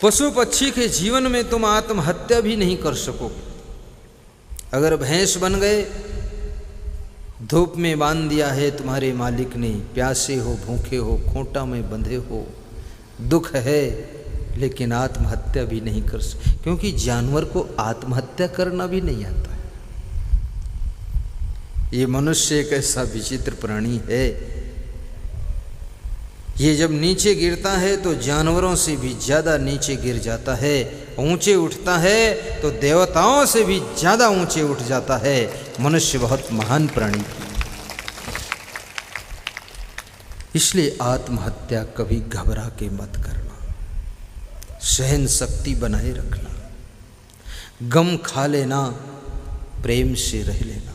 पशु पक्षी के जीवन में तुम आत्महत्या भी नहीं कर सकोगे। अगर भैंस बन गए, धूप में बांध दिया है तुम्हारे मालिक ने, प्यासे हो, भूखे हो, खूंटा में बंधे हो, दुख है, लेकिन आत्महत्या भी नहीं कर सकते, क्योंकि जानवर को आत्महत्या करना भी नहीं आता है। ये मनुष्य एक ऐसा विचित्र प्राणी है, ये जब नीचे गिरता है तो जानवरों से भी ज़्यादा नीचे गिर जाता है, ऊंचे उठता है तो देवताओं से भी ज़्यादा ऊंचे उठ जाता है। मनुष्य बहुत महान प्राणी है। इसलिए आत्महत्या कभी घबरा के मत करना, सहन शक्ति बनाए रखना, गम खा लेना, प्रेम से रह लेना,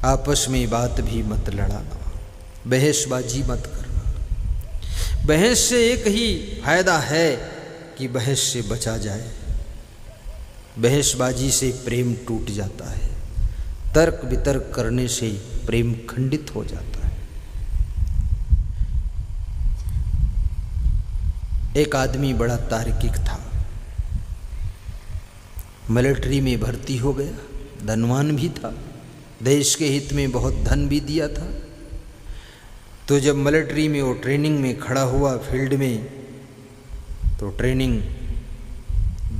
आपस में बात भी मत लड़ाना, बहसबाजी मत करना। बहस से एक ही फायदा है कि बहस से बचा जाए। बहसबाजी से प्रेम टूट जाता है, तर्क वितर्क करने से प्रेम खंडित हो जाता है। एक आदमी बड़ा तार्किक था, मिलिट्री में भर्ती हो गया, धनवान भी था, देश के हित में बहुत धन भी दिया था। तो जब मिलिट्री में वो ट्रेनिंग में खड़ा हुआ फील्ड में, तो ट्रेनिंग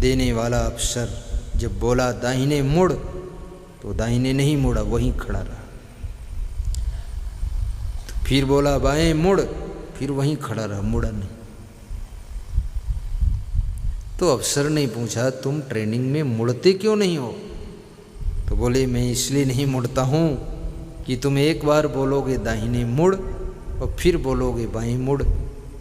देने वाला अफसर जब बोला दाहिने मुड़, तो दाहिने नहीं मुड़ा, वहीं खड़ा रहा। तो फिर बोला बाएं मुड़, फिर वहीं खड़ा रहा, मुड़ा नहीं। तो अफसर ने पूछा तुम ट्रेनिंग में मुड़ते क्यों नहीं हो? तो बोले मैं इसलिए नहीं मुड़ता हूँ कि तुम एक बार बोलोगे दाहिने मुड़ और फिर बोलोगे बाएं मुड़,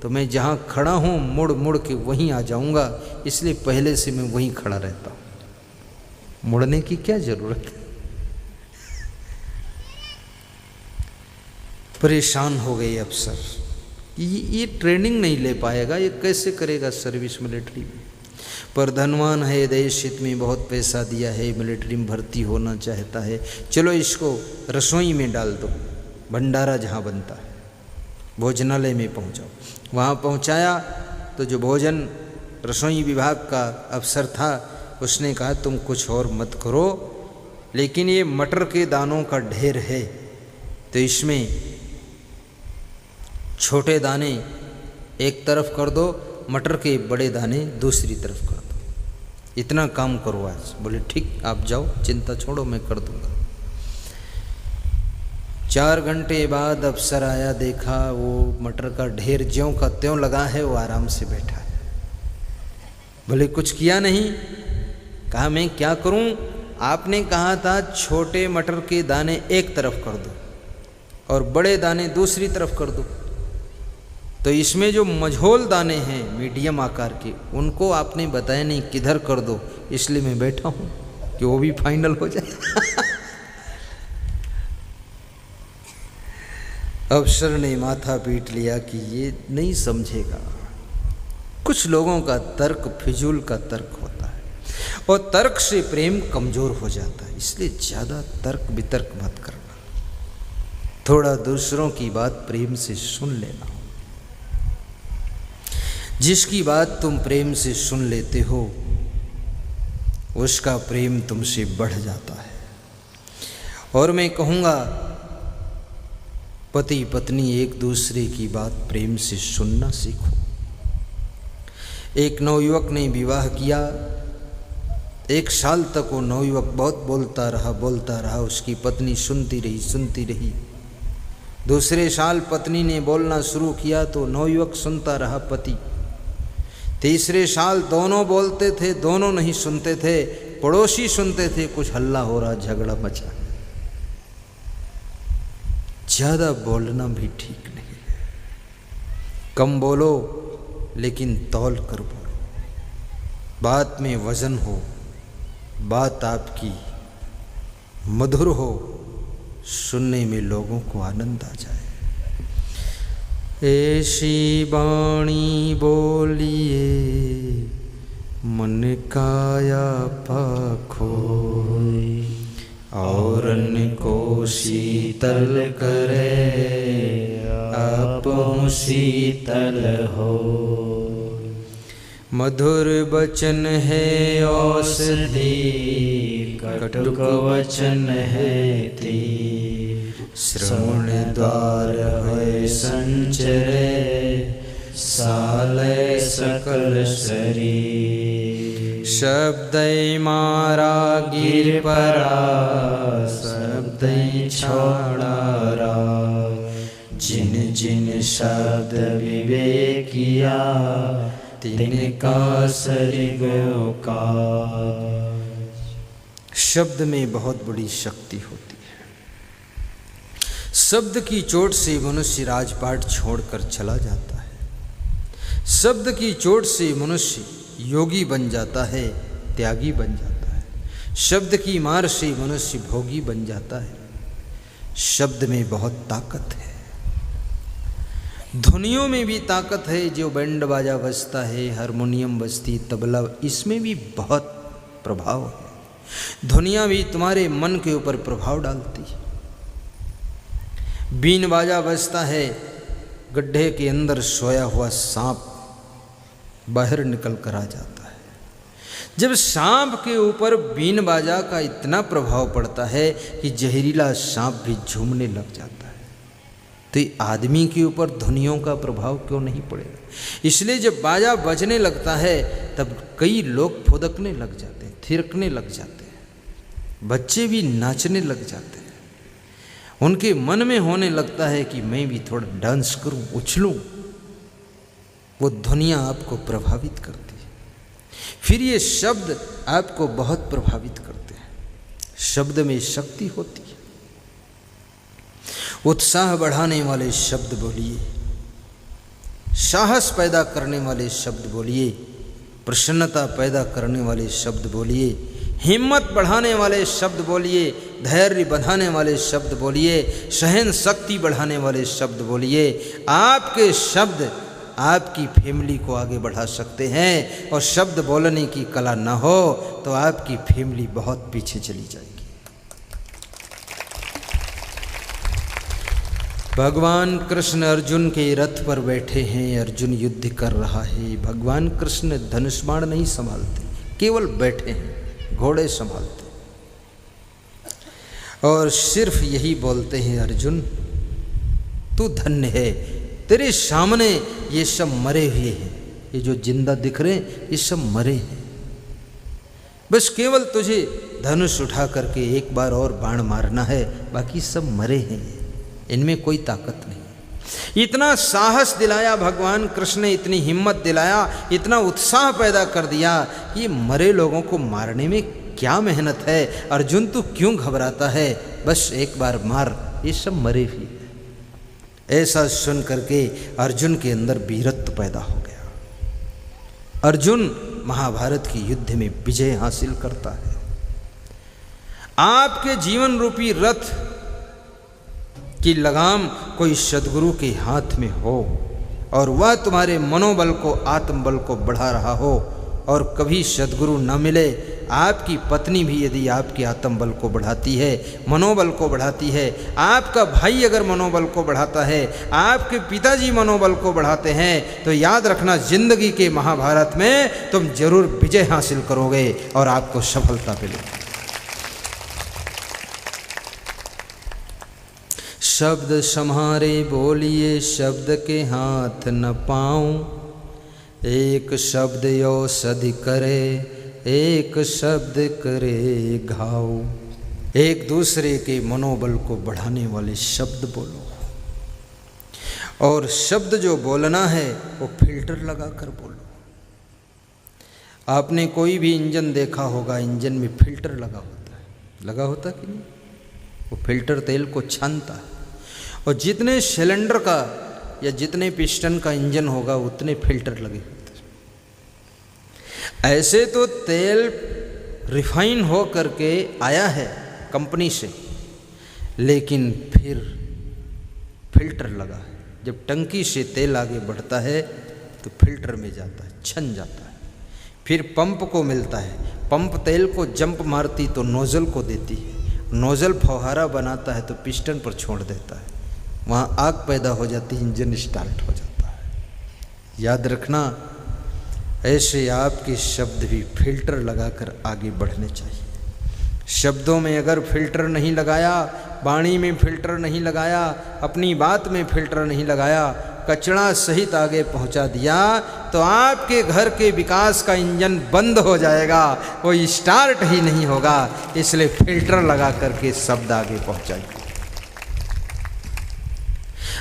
तो मैं जहाँ खड़ा हूँ मुड़ मुड़ के वहीं आ जाऊँगा, इसलिए पहले से मैं वहीं खड़ा रहता हूँ। मुड़ने की क्या ज़रूरत है? परेशान हो गए अफसर। ये ट्रेनिंग नहीं ले पाएगा, ये कैसे करेगा सर्विस मिलिट्री में। पर धनवान है, देश हित में बहुत पैसा दिया है, मिलिट्री में भर्ती होना चाहता है, चलो इसको रसोई में डाल दो, भंडारा जहाँ बनता है। भोजनालय में पहुँचाओ। वहाँ पहुँचाया तो जो भोजन रसोई विभाग का अफसर था उसने कहा तुम कुछ और मत करो, लेकिन ये मटर के दानों का ढेर है तो इसमें छोटे दाने एक तरफ कर दो, मटर के बड़े दाने दूसरी तरफ कर दो, इतना काम करो आज। बोले ठीक, आप जाओ, चिंता छोड़ो, मैं कर दूंगा। 4 घंटे बाद अफसर आया, देखा वो मटर का ढेर ज्यों का त्यों लगा है, वो आराम से बैठा है। बोले कुछ किया नहीं? कहा मैं क्या करूं, आपने कहा था छोटे मटर के दाने एक तरफ कर दो और बड़े दाने दूसरी तरफ कर दो, तो इसमें जो मझोल दाने हैं मीडियम आकार के, उनको आपने बताया नहीं किधर कर दो, इसलिए मैं बैठा हूं कि वो भी फाइनल हो जाए। अफसर ने माथा पीट लिया कि ये नहीं समझेगा। कुछ लोगों का तर्क फिजूल का तर्क होता है और तर्क से प्रेम कमजोर हो जाता है, इसलिए ज़्यादा तर्क वितर्क मत करना। थोड़ा दूसरों की बात प्रेम से सुन लेना। जिसकी बात तुम प्रेम से सुन लेते हो उसका प्रेम तुमसे बढ़ जाता है। और मैं कहूँगा पति पत्नी एक दूसरे की बात प्रेम से सुनना सीखो। एक नवयुवक ने विवाह किया, 1 साल तक वो नवयुवक बहुत बोलता रहा, उसकी पत्नी सुनती रही। दूसरे साल पत्नी ने बोलना शुरू किया तो नवयुवक सुनता रहा पति। तीसरे साल दोनों बोलते थे, दोनों नहीं सुनते थे, पड़ोसी सुनते थे, कुछ हल्ला हो रहा, झगड़ा मचा। ज़्यादा बोलना भी ठीक नहीं है। कम बोलो लेकिन तौल कर बोलो, बात में वजन हो, बात आपकी मधुर हो, सुनने में लोगों को आनंद आ जाए। ऐसी वाणी बोलिए मन काया पाखोई, औरन को शीतल करे आपो शीतल हो। मधुर वचन है औषधि, कटुक वचन है तीर, श्रवण द्वार है संचरे, साले सकल शरीर। शब्द मारा गिर परा, शब्द छोड़ा, जिन जिन शब्द विवेकिया, तिनका सरिग का। शब्द में बहुत बड़ी शक्ति होती है। शब्द की चोट से मनुष्य राजपाट छोड़कर चला जाता है। शब्द की चोट से मनुष्य योगी बन जाता है, त्यागी बन जाता है। शब्द की मार से मनुष्य भोगी बन जाता है। शब्द में बहुत ताकत है। ध्वनियों में भी ताकत है। जो बैंड बाजा बजता है, हारमोनियम बजती, तबला, इसमें भी बहुत प्रभाव है। ध्वनियाँ भी तुम्हारे मन के ऊपर प्रभाव डालती है। बीन बाजा बजता है, गड्ढे के अंदर सोया हुआ सांप बाहर निकल कर आ जाता है। जब सांप के ऊपर बीन बाजा का इतना प्रभाव पड़ता है कि जहरीला सांप भी झूमने लग जाता है, तो आदमी के ऊपर ध्वनियों का प्रभाव क्यों नहीं पड़ेगा। इसलिए जब बाजा बजने लगता है तब कई लोग फुदकने लग जाते हैं, थिरकने लग जाते हैं, बच्चे भी नाचने लग जाते हैं। उनके मन में होने लगता है कि मैं भी थोड़ा डांस करूं, उछलूं। वो ध्वनियाँ आपको प्रभावित करती है। फिर ये शब्द आपको बहुत प्रभावित करते हैं। शब्द में शक्ति होती है। उत्साह बढ़ाने वाले शब्द बोलिए, साहस पैदा करने वाले शब्द बोलिए, प्रसन्नता पैदा करने वाले शब्द बोलिए, हिम्मत बढ़ाने वाले शब्द बोलिए, धैर्य बढ़ाने वाले शब्द बोलिए, सहन शक्ति बढ़ाने वाले शब्द बोलिए। आपके शब्द आपकी फैमिली को आगे बढ़ा सकते हैं, और शब्द बोलने की कला न हो तो आपकी फैमिली बहुत पीछे चली जाएगी। भगवान कृष्ण अर्जुन के रथ पर बैठे हैं, अर्जुन युद्ध कर रहा है। भगवान कृष्ण धनुष बाण नहीं संभालते, केवल बैठे हैं, घोड़े संभालते, और सिर्फ यही बोलते हैं, अर्जुन तू धन्य है, तेरे सामने ये सब मरे हुए हैं, ये जो जिंदा दिख रहे हैं ये सब मरे हैं, बस केवल तुझे धनुष उठा करके एक बार और बाण मारना है, बाकी सब मरे हैं, इनमें कोई ताकत नहीं। इतना साहस दिलाया भगवान कृष्ण ने, इतनी हिम्मत दिलाया, इतना उत्साह पैदा कर दिया, ये मरे लोगों को मारने में क्या मेहनत है, अर्जुन तू क्यों घबराता है, बस एक बार मार, ये सब मरे भी। ऐसा सुन करके अर्जुन के अंदर वीरत्व पैदा हो गया। अर्जुन महाभारत की युद्ध में विजय हासिल करता है। आपके जीवन रूपी रथ की लगाम कोई सद्गुरु के हाथ में हो, और वह तुम्हारे मनोबल को, आत्मबल को बढ़ा रहा हो, और कभी सद्गुरु न मिले, आपकी पत्नी भी यदि आपके आत्मबल को बढ़ाती है, मनोबल को बढ़ाती है, आपका भाई अगर मनोबल को बढ़ाता है, आपके पिताजी मनोबल को बढ़ाते हैं, तो याद रखना जिंदगी के महाभारत में तुम जरूर विजय हासिल करोगे और आपको सफलता मिलेगी। शब्द सम्हारे बोलिए, शब्द के हाथ न पाऊं, एक शब्द औषधि करे, एक शब्द करे घाव। एक दूसरे के मनोबल को बढ़ाने वाले शब्द बोलो, और शब्द जो बोलना है वो फिल्टर लगा कर बोलो। आपने कोई भी इंजन देखा होगा, इंजन में फिल्टर लगा होता है, लगा होता कि नहीं? वो फिल्टर तेल को छानता है, और जितने सिलेंडर का या जितने पिस्टन का इंजन होगा उतने फिल्टर लगे होते हैं। ऐसे तो तेल रिफाइन हो करके आया है कंपनी से, लेकिन फिर फिल्टर लगा है। जब टंकी से तेल आगे बढ़ता है तो फिल्टर में जाता है, छन जाता है, फिर पंप को मिलता है, पंप तेल को जंप मारती तो नोज़ल को देती है, नोज़ल फौहारा बनाता है तो पिस्टन पर छोड़ देता है, वहाँ आग पैदा हो जाती है, इंजन स्टार्ट हो जाता है। याद रखना, ऐसे आपके शब्द भी फिल्टर लगाकर आगे बढ़ने चाहिए। शब्दों में अगर फिल्टर नहीं लगाया, वाणी में फिल्टर नहीं लगाया, अपनी बात में फिल्टर नहीं लगाया, कचड़ा सहित आगे पहुंचा दिया, तो आपके घर के विकास का इंजन बंद हो जाएगा, वो स्टार्ट ही नहीं होगा। इसलिए फिल्टर लगा करके शब्द आगे पहुंचाइए।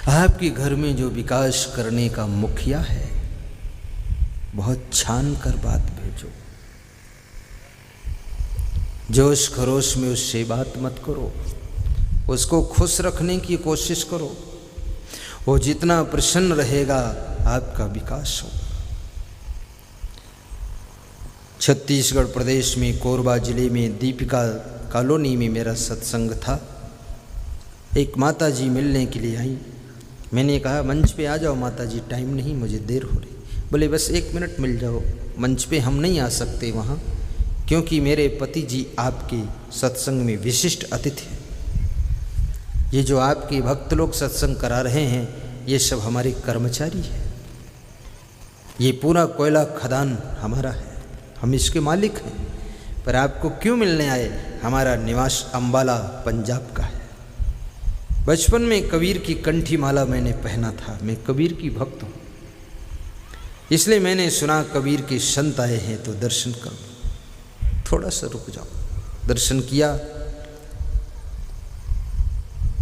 आपके घर में जो विकास करने का मुखिया है, बहुत छान कर बात भेजो, जोश खरोश में उससे बात मत करो, उसको खुश रखने की कोशिश करो। वो जितना प्रसन्न रहेगा आपका विकास होगा। छत्तीसगढ़ प्रदेश में कोरबा जिले में दीपिका कॉलोनी में मेरा सत्संग था। एक माता जी मिलने के लिए आई। मैंने कहा मंच पे आ जाओ माता जी, टाइम नहीं, मुझे देर हो रही। बोले बस 1 मिनट मिल जाओ। मंच पे हम नहीं आ सकते वहाँ, क्योंकि मेरे पति जी आपके सत्संग में विशिष्ट अतिथि हैं। ये जो आपके भक्त लोग सत्संग करा रहे हैं, ये सब हमारे कर्मचारी हैं। ये पूरा कोयला खदान हमारा है, हम इसके मालिक हैं। पर आपको क्यों मिलने आए? हमारा निवास अंबाला पंजाब का है। बचपन में कबीर की कंठी माला मैंने पहना था, मैं कबीर की भक्त हूँ, इसलिए मैंने सुना कबीर के संत आए हैं तो दर्शन करो, थोड़ा सा रुक जाओ। दर्शन किया,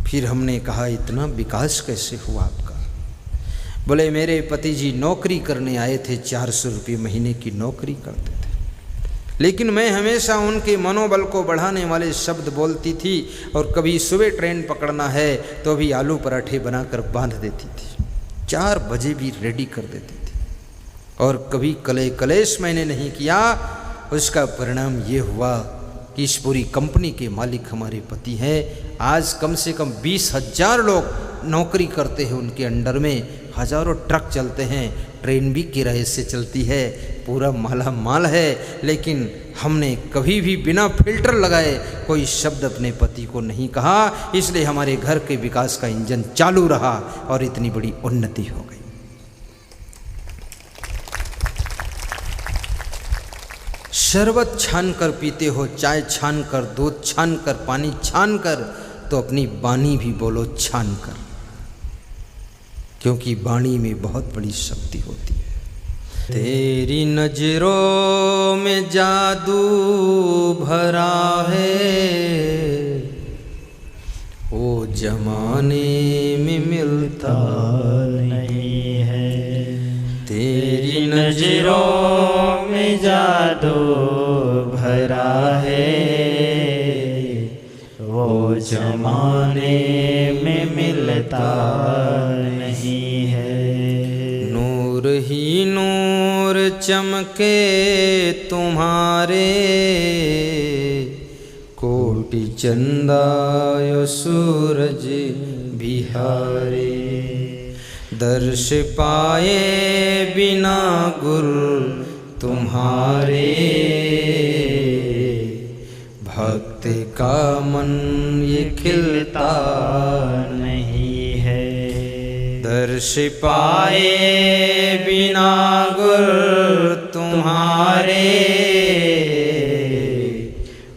फिर हमने कहा इतना विकास कैसे हुआ आपका? बोले मेरे पति जी नौकरी करने आए थे, 400 रुपये महीने की नौकरी करते थे, लेकिन मैं हमेशा उनके मनोबल को बढ़ाने वाले शब्द बोलती थी। और कभी सुबह ट्रेन पकड़ना है तो भी आलू पराठे बनाकर बांध देती थी, 4 बजे भी रेडी कर देती थी। और कभी कलेश मैंने नहीं किया। उसका परिणाम ये हुआ कि इस पूरी कंपनी के मालिक हमारे पति हैं। आज कम से कम 20,000 लोग नौकरी करते हैं उनके अंडर में, हज़ारों ट्रक चलते हैं, ट्रेन भी किराए से चलती है, पूरा माला माल है। लेकिन हमने कभी भी बिना फिल्टर लगाए कोई शब्द अपने पति को नहीं कहा, इसलिए हमारे घर के विकास का इंजन चालू रहा और इतनी बड़ी उन्नति हो गई। शरबत छान कर पीते हो, चाय छान कर, दूध छान कर, पानी छान कर, तो अपनी वाणी भी बोलो छान कर, क्योंकि वाणी में बहुत बड़ी शक्ति होती है। तेरी नजरों में जादू भरा है, वो जमाने में मिलता नहीं है। तेरी नजरों में जादू भरा है, वो जमाने में मिलता नहीं है। नूर ही नूर चमके तुम्हारे, कोटि चंदा यो सूरज बिहारे। दर्श पाए बिना गुरु तुम्हारे, भक्त का मन ये खिलता नहीं है। दर्श पाए बिना गुरु तुम्हारे,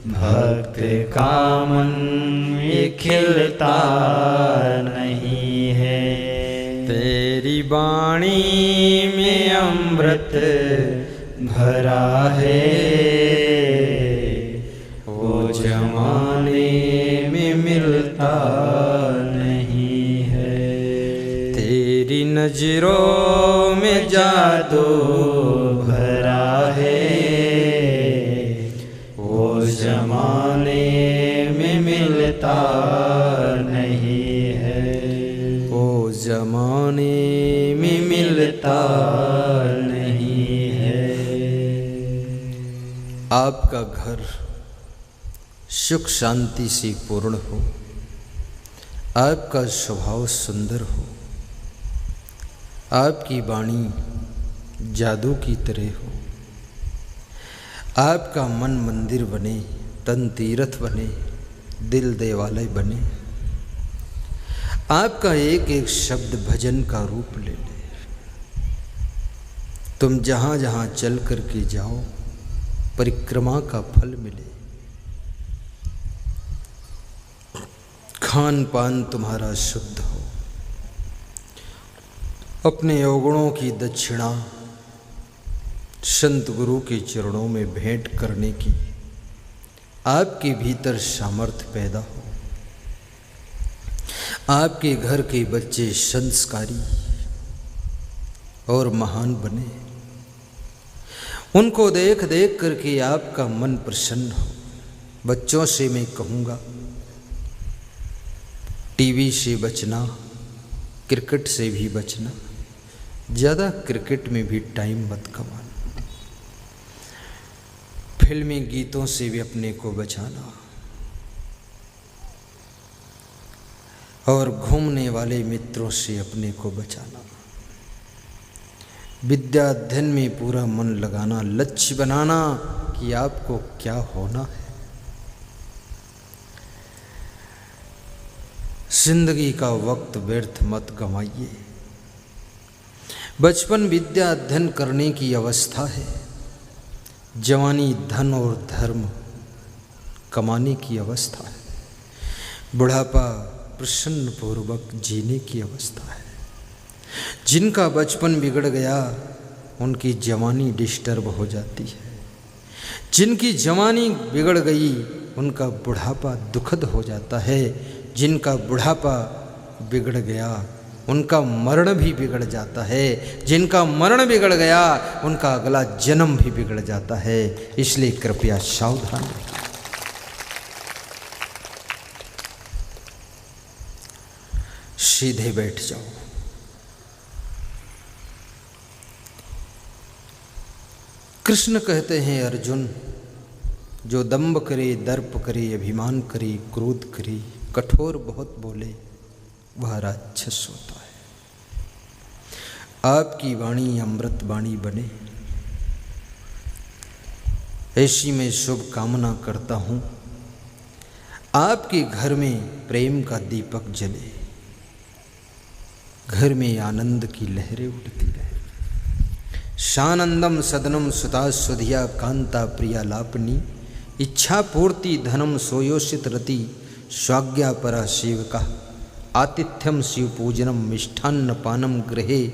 भक्त का मन ये खिलता नहीं है। तेरी वाणी में अमृत भरा है, वो जमाने में मिलता नहीं है। तेरी नजरों में जादू भरा है, वो जमाने में मिलता नहीं है। वो जमाने में मिलता नहीं है। आपका घर सुख शांति से पूर्ण हो, आपका स्वभाव सुंदर हो, आपकी वाणी जादू की तरह हो, आपका मन मंदिर बने, तन तीर्थ बने, दिल देवालय बने, आपका एक एक शब्द भजन का रूप ले ले। तुम जहाँ जहाँ चल कर के जाओ, परिक्रमा का फल मिले। खान पान तुम्हारा शुद्ध हो, अपने अवगुणों की दक्षिणा संत गुरु के चरणों में भेंट करने की आपके भीतर सामर्थ्य पैदा हो। आपके घर के बच्चे संस्कारी और महान बने, उनको देख देख करके आपका मन प्रसन्न हो। बच्चों से मैं कहूँगा, टीवी से बचना, क्रिकेट से भी बचना, ज़्यादा क्रिकेट में भी टाइम मत गंवाना, फिल्मी गीतों से भी अपने को बचाना, और घूमने वाले मित्रों से अपने को बचाना। विद्या अध्ययन में पूरा मन लगाना, लक्ष्य बनाना कि आपको क्या होना है। जिंदगी का वक्त व्यर्थ मत गंवाइए। बचपन विद्या अध्ययन करने की अवस्था है, जवानी धन और धर्म कमाने की अवस्था है, बुढ़ापा प्रसन्न पूर्वक जीने की अवस्था है। जिनका बचपन बिगड़ गया उनकी जवानी डिस्टर्ब हो जाती है, जिनकी जवानी बिगड़ गई उनका बुढ़ापा दुखद हो जाता है, जिनका बुढ़ापा बिगड़ गया उनका मरण भी बिगड़ जाता है, जिनका मरण बिगड़ गया उनका अगला जन्म भी बिगड़ जाता है। इसलिए कृपया सावधान रहिए। सीधे बैठ जाओ। कृष्ण कहते हैं, अर्जुन जो दंभ करे, दर्प करे, अभिमान करे, क्रोध करे, कठोर बहुत बोले, वह राक्षस होता है। आपकी वाणी अमृत वाणी बने, ऐसी मैं शुभ कामना करता हूँ। आपके घर में प्रेम का दीपक जले, घर में आनंद की लहरें उठती रहे। शानंदम सदनम सुता सुधिया कांता प्रिया लापनी, इच्छा पूर्ति धनम सोयोषित रति, स्वाज्ञा परा सेवका, आतिथ्यम शिव पूजनम मिष्ठान्न पानम गृहे,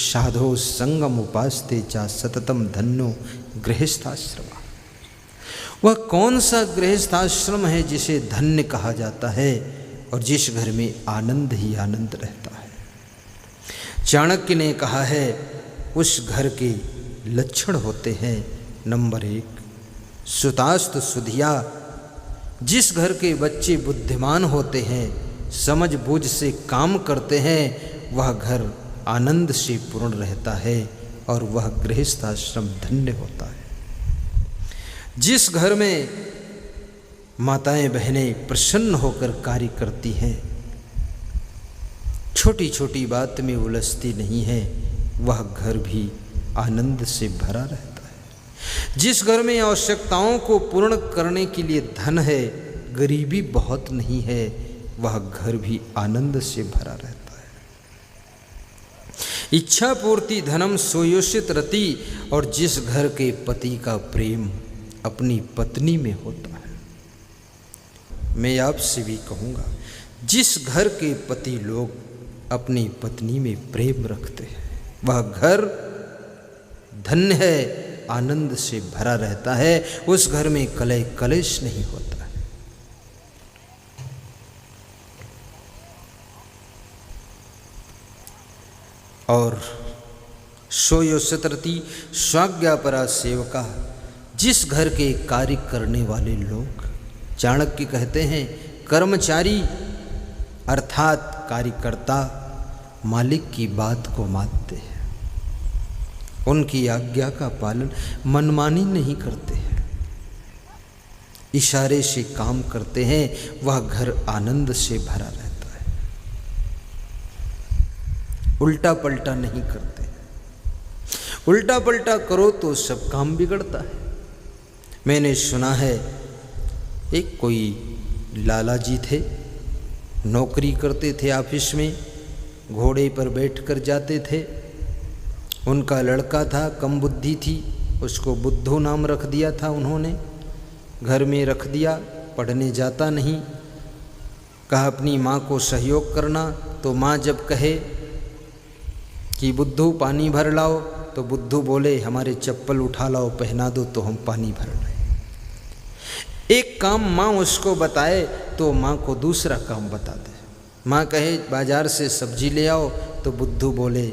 साधो संगम उपास्ते चा सततम धन्यो गृहस्थाश्रमा। वह कौन सा गृहस्थाश्रम है जिसे धन्य कहा जाता है और जिस घर में आनंद ही आनंद रहता है। चाणक्य ने कहा है उस घर के लक्षण होते हैं, नंबर 1 सुतास्त सुधिया, जिस घर के बच्चे बुद्धिमान होते हैं, समझ बूझ से काम करते हैं, वह घर आनंद से पूर्ण रहता है और वह गृहस्थाश्रम धन्य होता है। जिस घर में माताएं बहनें प्रसन्न होकर कार्य करती हैं, छोटी छोटी बात में उलझती नहीं है, वह घर भी आनंद से भरा रहता है। जिस घर में आवश्यकताओं को पूर्ण करने के लिए धन है, गरीबी बहुत नहीं है, वह घर भी आनंद से भरा रहता है। इच्छा पूर्ति धनम सोयोषित रति, और जिस घर के पति का प्रेम अपनी पत्नी में होता है। मैं आपसे भी कहूँगा, जिस घर के पति लोग अपनी पत्नी में प्रेम रखते हैं, वह घर धन्य है, आनंद से भरा रहता है। उस घर में कलह कलेश नहीं होता है। और सोयोषित रति स्वाज्ञा परा सेवका, जिस घर के कार्य करने वाले लोग, चाणक्य कहते हैं कर्मचारी अर्थात कार्यकर्ता मालिक की बात को मानते हैं, उनकी आज्ञा का पालन मनमानी नहीं करते हैं, इशारे से काम करते हैं, वह घर आनंद से भरा रहता है। उल्टा पलटा नहीं करते। उल्टा पलटा करो तो सब काम बिगड़ता है। मैंने सुना है एक कोई लाला जी थे, नौकरी करते थे ऑफिस में, घोड़े पर बैठकर जाते थे। उनका लड़का था, कम बुद्धि थी, उसको बुद्धू नाम रख दिया था उन्होंने, घर में रख दिया, पढ़ने जाता नहीं। कहा अपनी माँ को सहयोग करना, तो माँ जब कहे कि बुद्धू पानी भर लाओ, तो बुद्धू बोले हमारे चप्पल उठा लाओ पहना दो तो हम पानी भर लाए। एक काम माँ उसको बताए तो माँ को दूसरा काम बता दे। माँ कहे बाजार से सब्जी ले आओ, तो बुद्धू बोले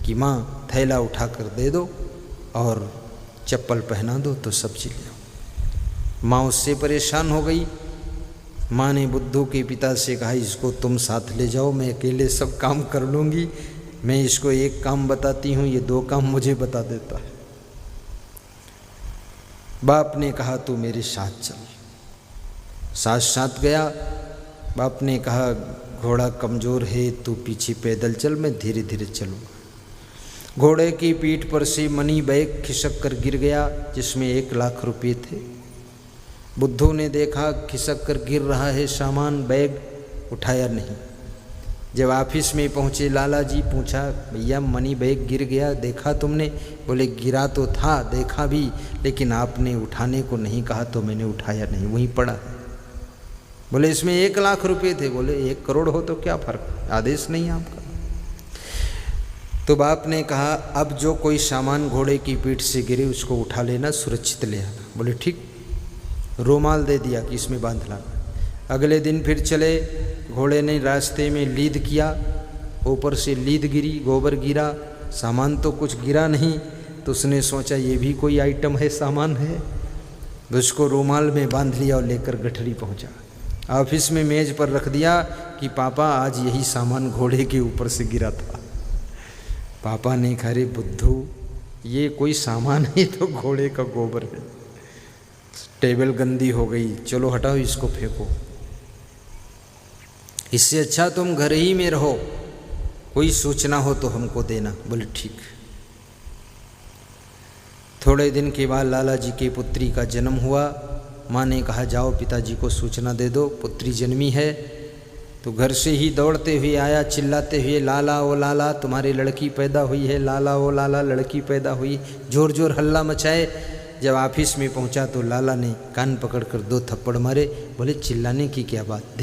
कि माँ थैला उठा कर दे दो और चप्पल पहना दो तो सब्जी ले आओ। माँ उससे परेशान हो गई। माँ ने बुद्धू के पिता से कहा इसको तुम साथ ले जाओ, मैं अकेले सब काम कर लूँगी, मैं इसको एक काम बताती हूँ, ये 2 काम मुझे बता देता है। बाप ने कहा तू मेरे साथ चल। साथ साथ गया। बाप ने कहा घोड़ा कमज़ोर है, तू पीछे पैदल चल, मैं धीरे धीरे चलूँगा। घोड़े की पीठ पर से मनी बैग खिसक कर गिर गया, जिसमें 1 लाख रुपये थे। बुद्धू ने देखा खिसक कर गिर रहा है सामान, बैग उठाया नहीं। जब ऑफिस में पहुँचे लाला जी, पूछा भैया मनी बैग गिर गया, देखा तुमने? बोले गिरा तो था, देखा भी, लेकिन आपने उठाने को नहीं कहा तो मैंने उठाया नहीं, वहीं पड़ा है। बोले इसमें 1 लाख रुपए थे। बोले 1 करोड़ हो तो क्या फ़र्क, आदेश नहीं आपका। तो बाप ने कहा अब जो कोई सामान घोड़े की पीठ से गिरे उसको उठा लेना, सुरक्षित ले आना। बोले ठीक। रुमाल दे दिया कि इसमें बांध लाना। अगले दिन फिर चले। घोड़े ने रास्ते में लीद किया, ऊपर से लीद गिरी, गोबर गिरा, सामान तो कुछ गिरा नहीं। तो उसने सोचा ये भी कोई आइटम है, सामान है। उसको रुमाल में बांध लिया और लेकर गठरी पहुंचा। ऑफिस में मेज पर रख दिया कि पापा आज यही सामान घोड़े के ऊपर से गिरा था। पापा ने कहा रे बुद्धू, ये कोई सामान है तो घोड़े का गोबर है। टेबल गंदी हो गई, चलो हटाओ इसको फेंको, इससे अच्छा तुम घर ही में रहो, कोई सूचना हो तो हमको देना। बोले ठीक। थोड़े दिन के बाद लाला जी की पुत्री का जन्म हुआ। माँ ने कहा जाओ पिताजी को सूचना दे दो, पुत्री जन्मी है। तो घर से ही दौड़ते हुए आया, चिल्लाते हुए, लाला ओ लाला तुम्हारी लड़की पैदा हुई है, लाला ओ लाला लड़की पैदा हुई, जोर जोर हल्ला मचाए। जब ऑफिस में पहुंचा तो लाला ने कान पकड़कर 2 थप्पड़ मारे। बोले चिल्लाने की क्या बात थी,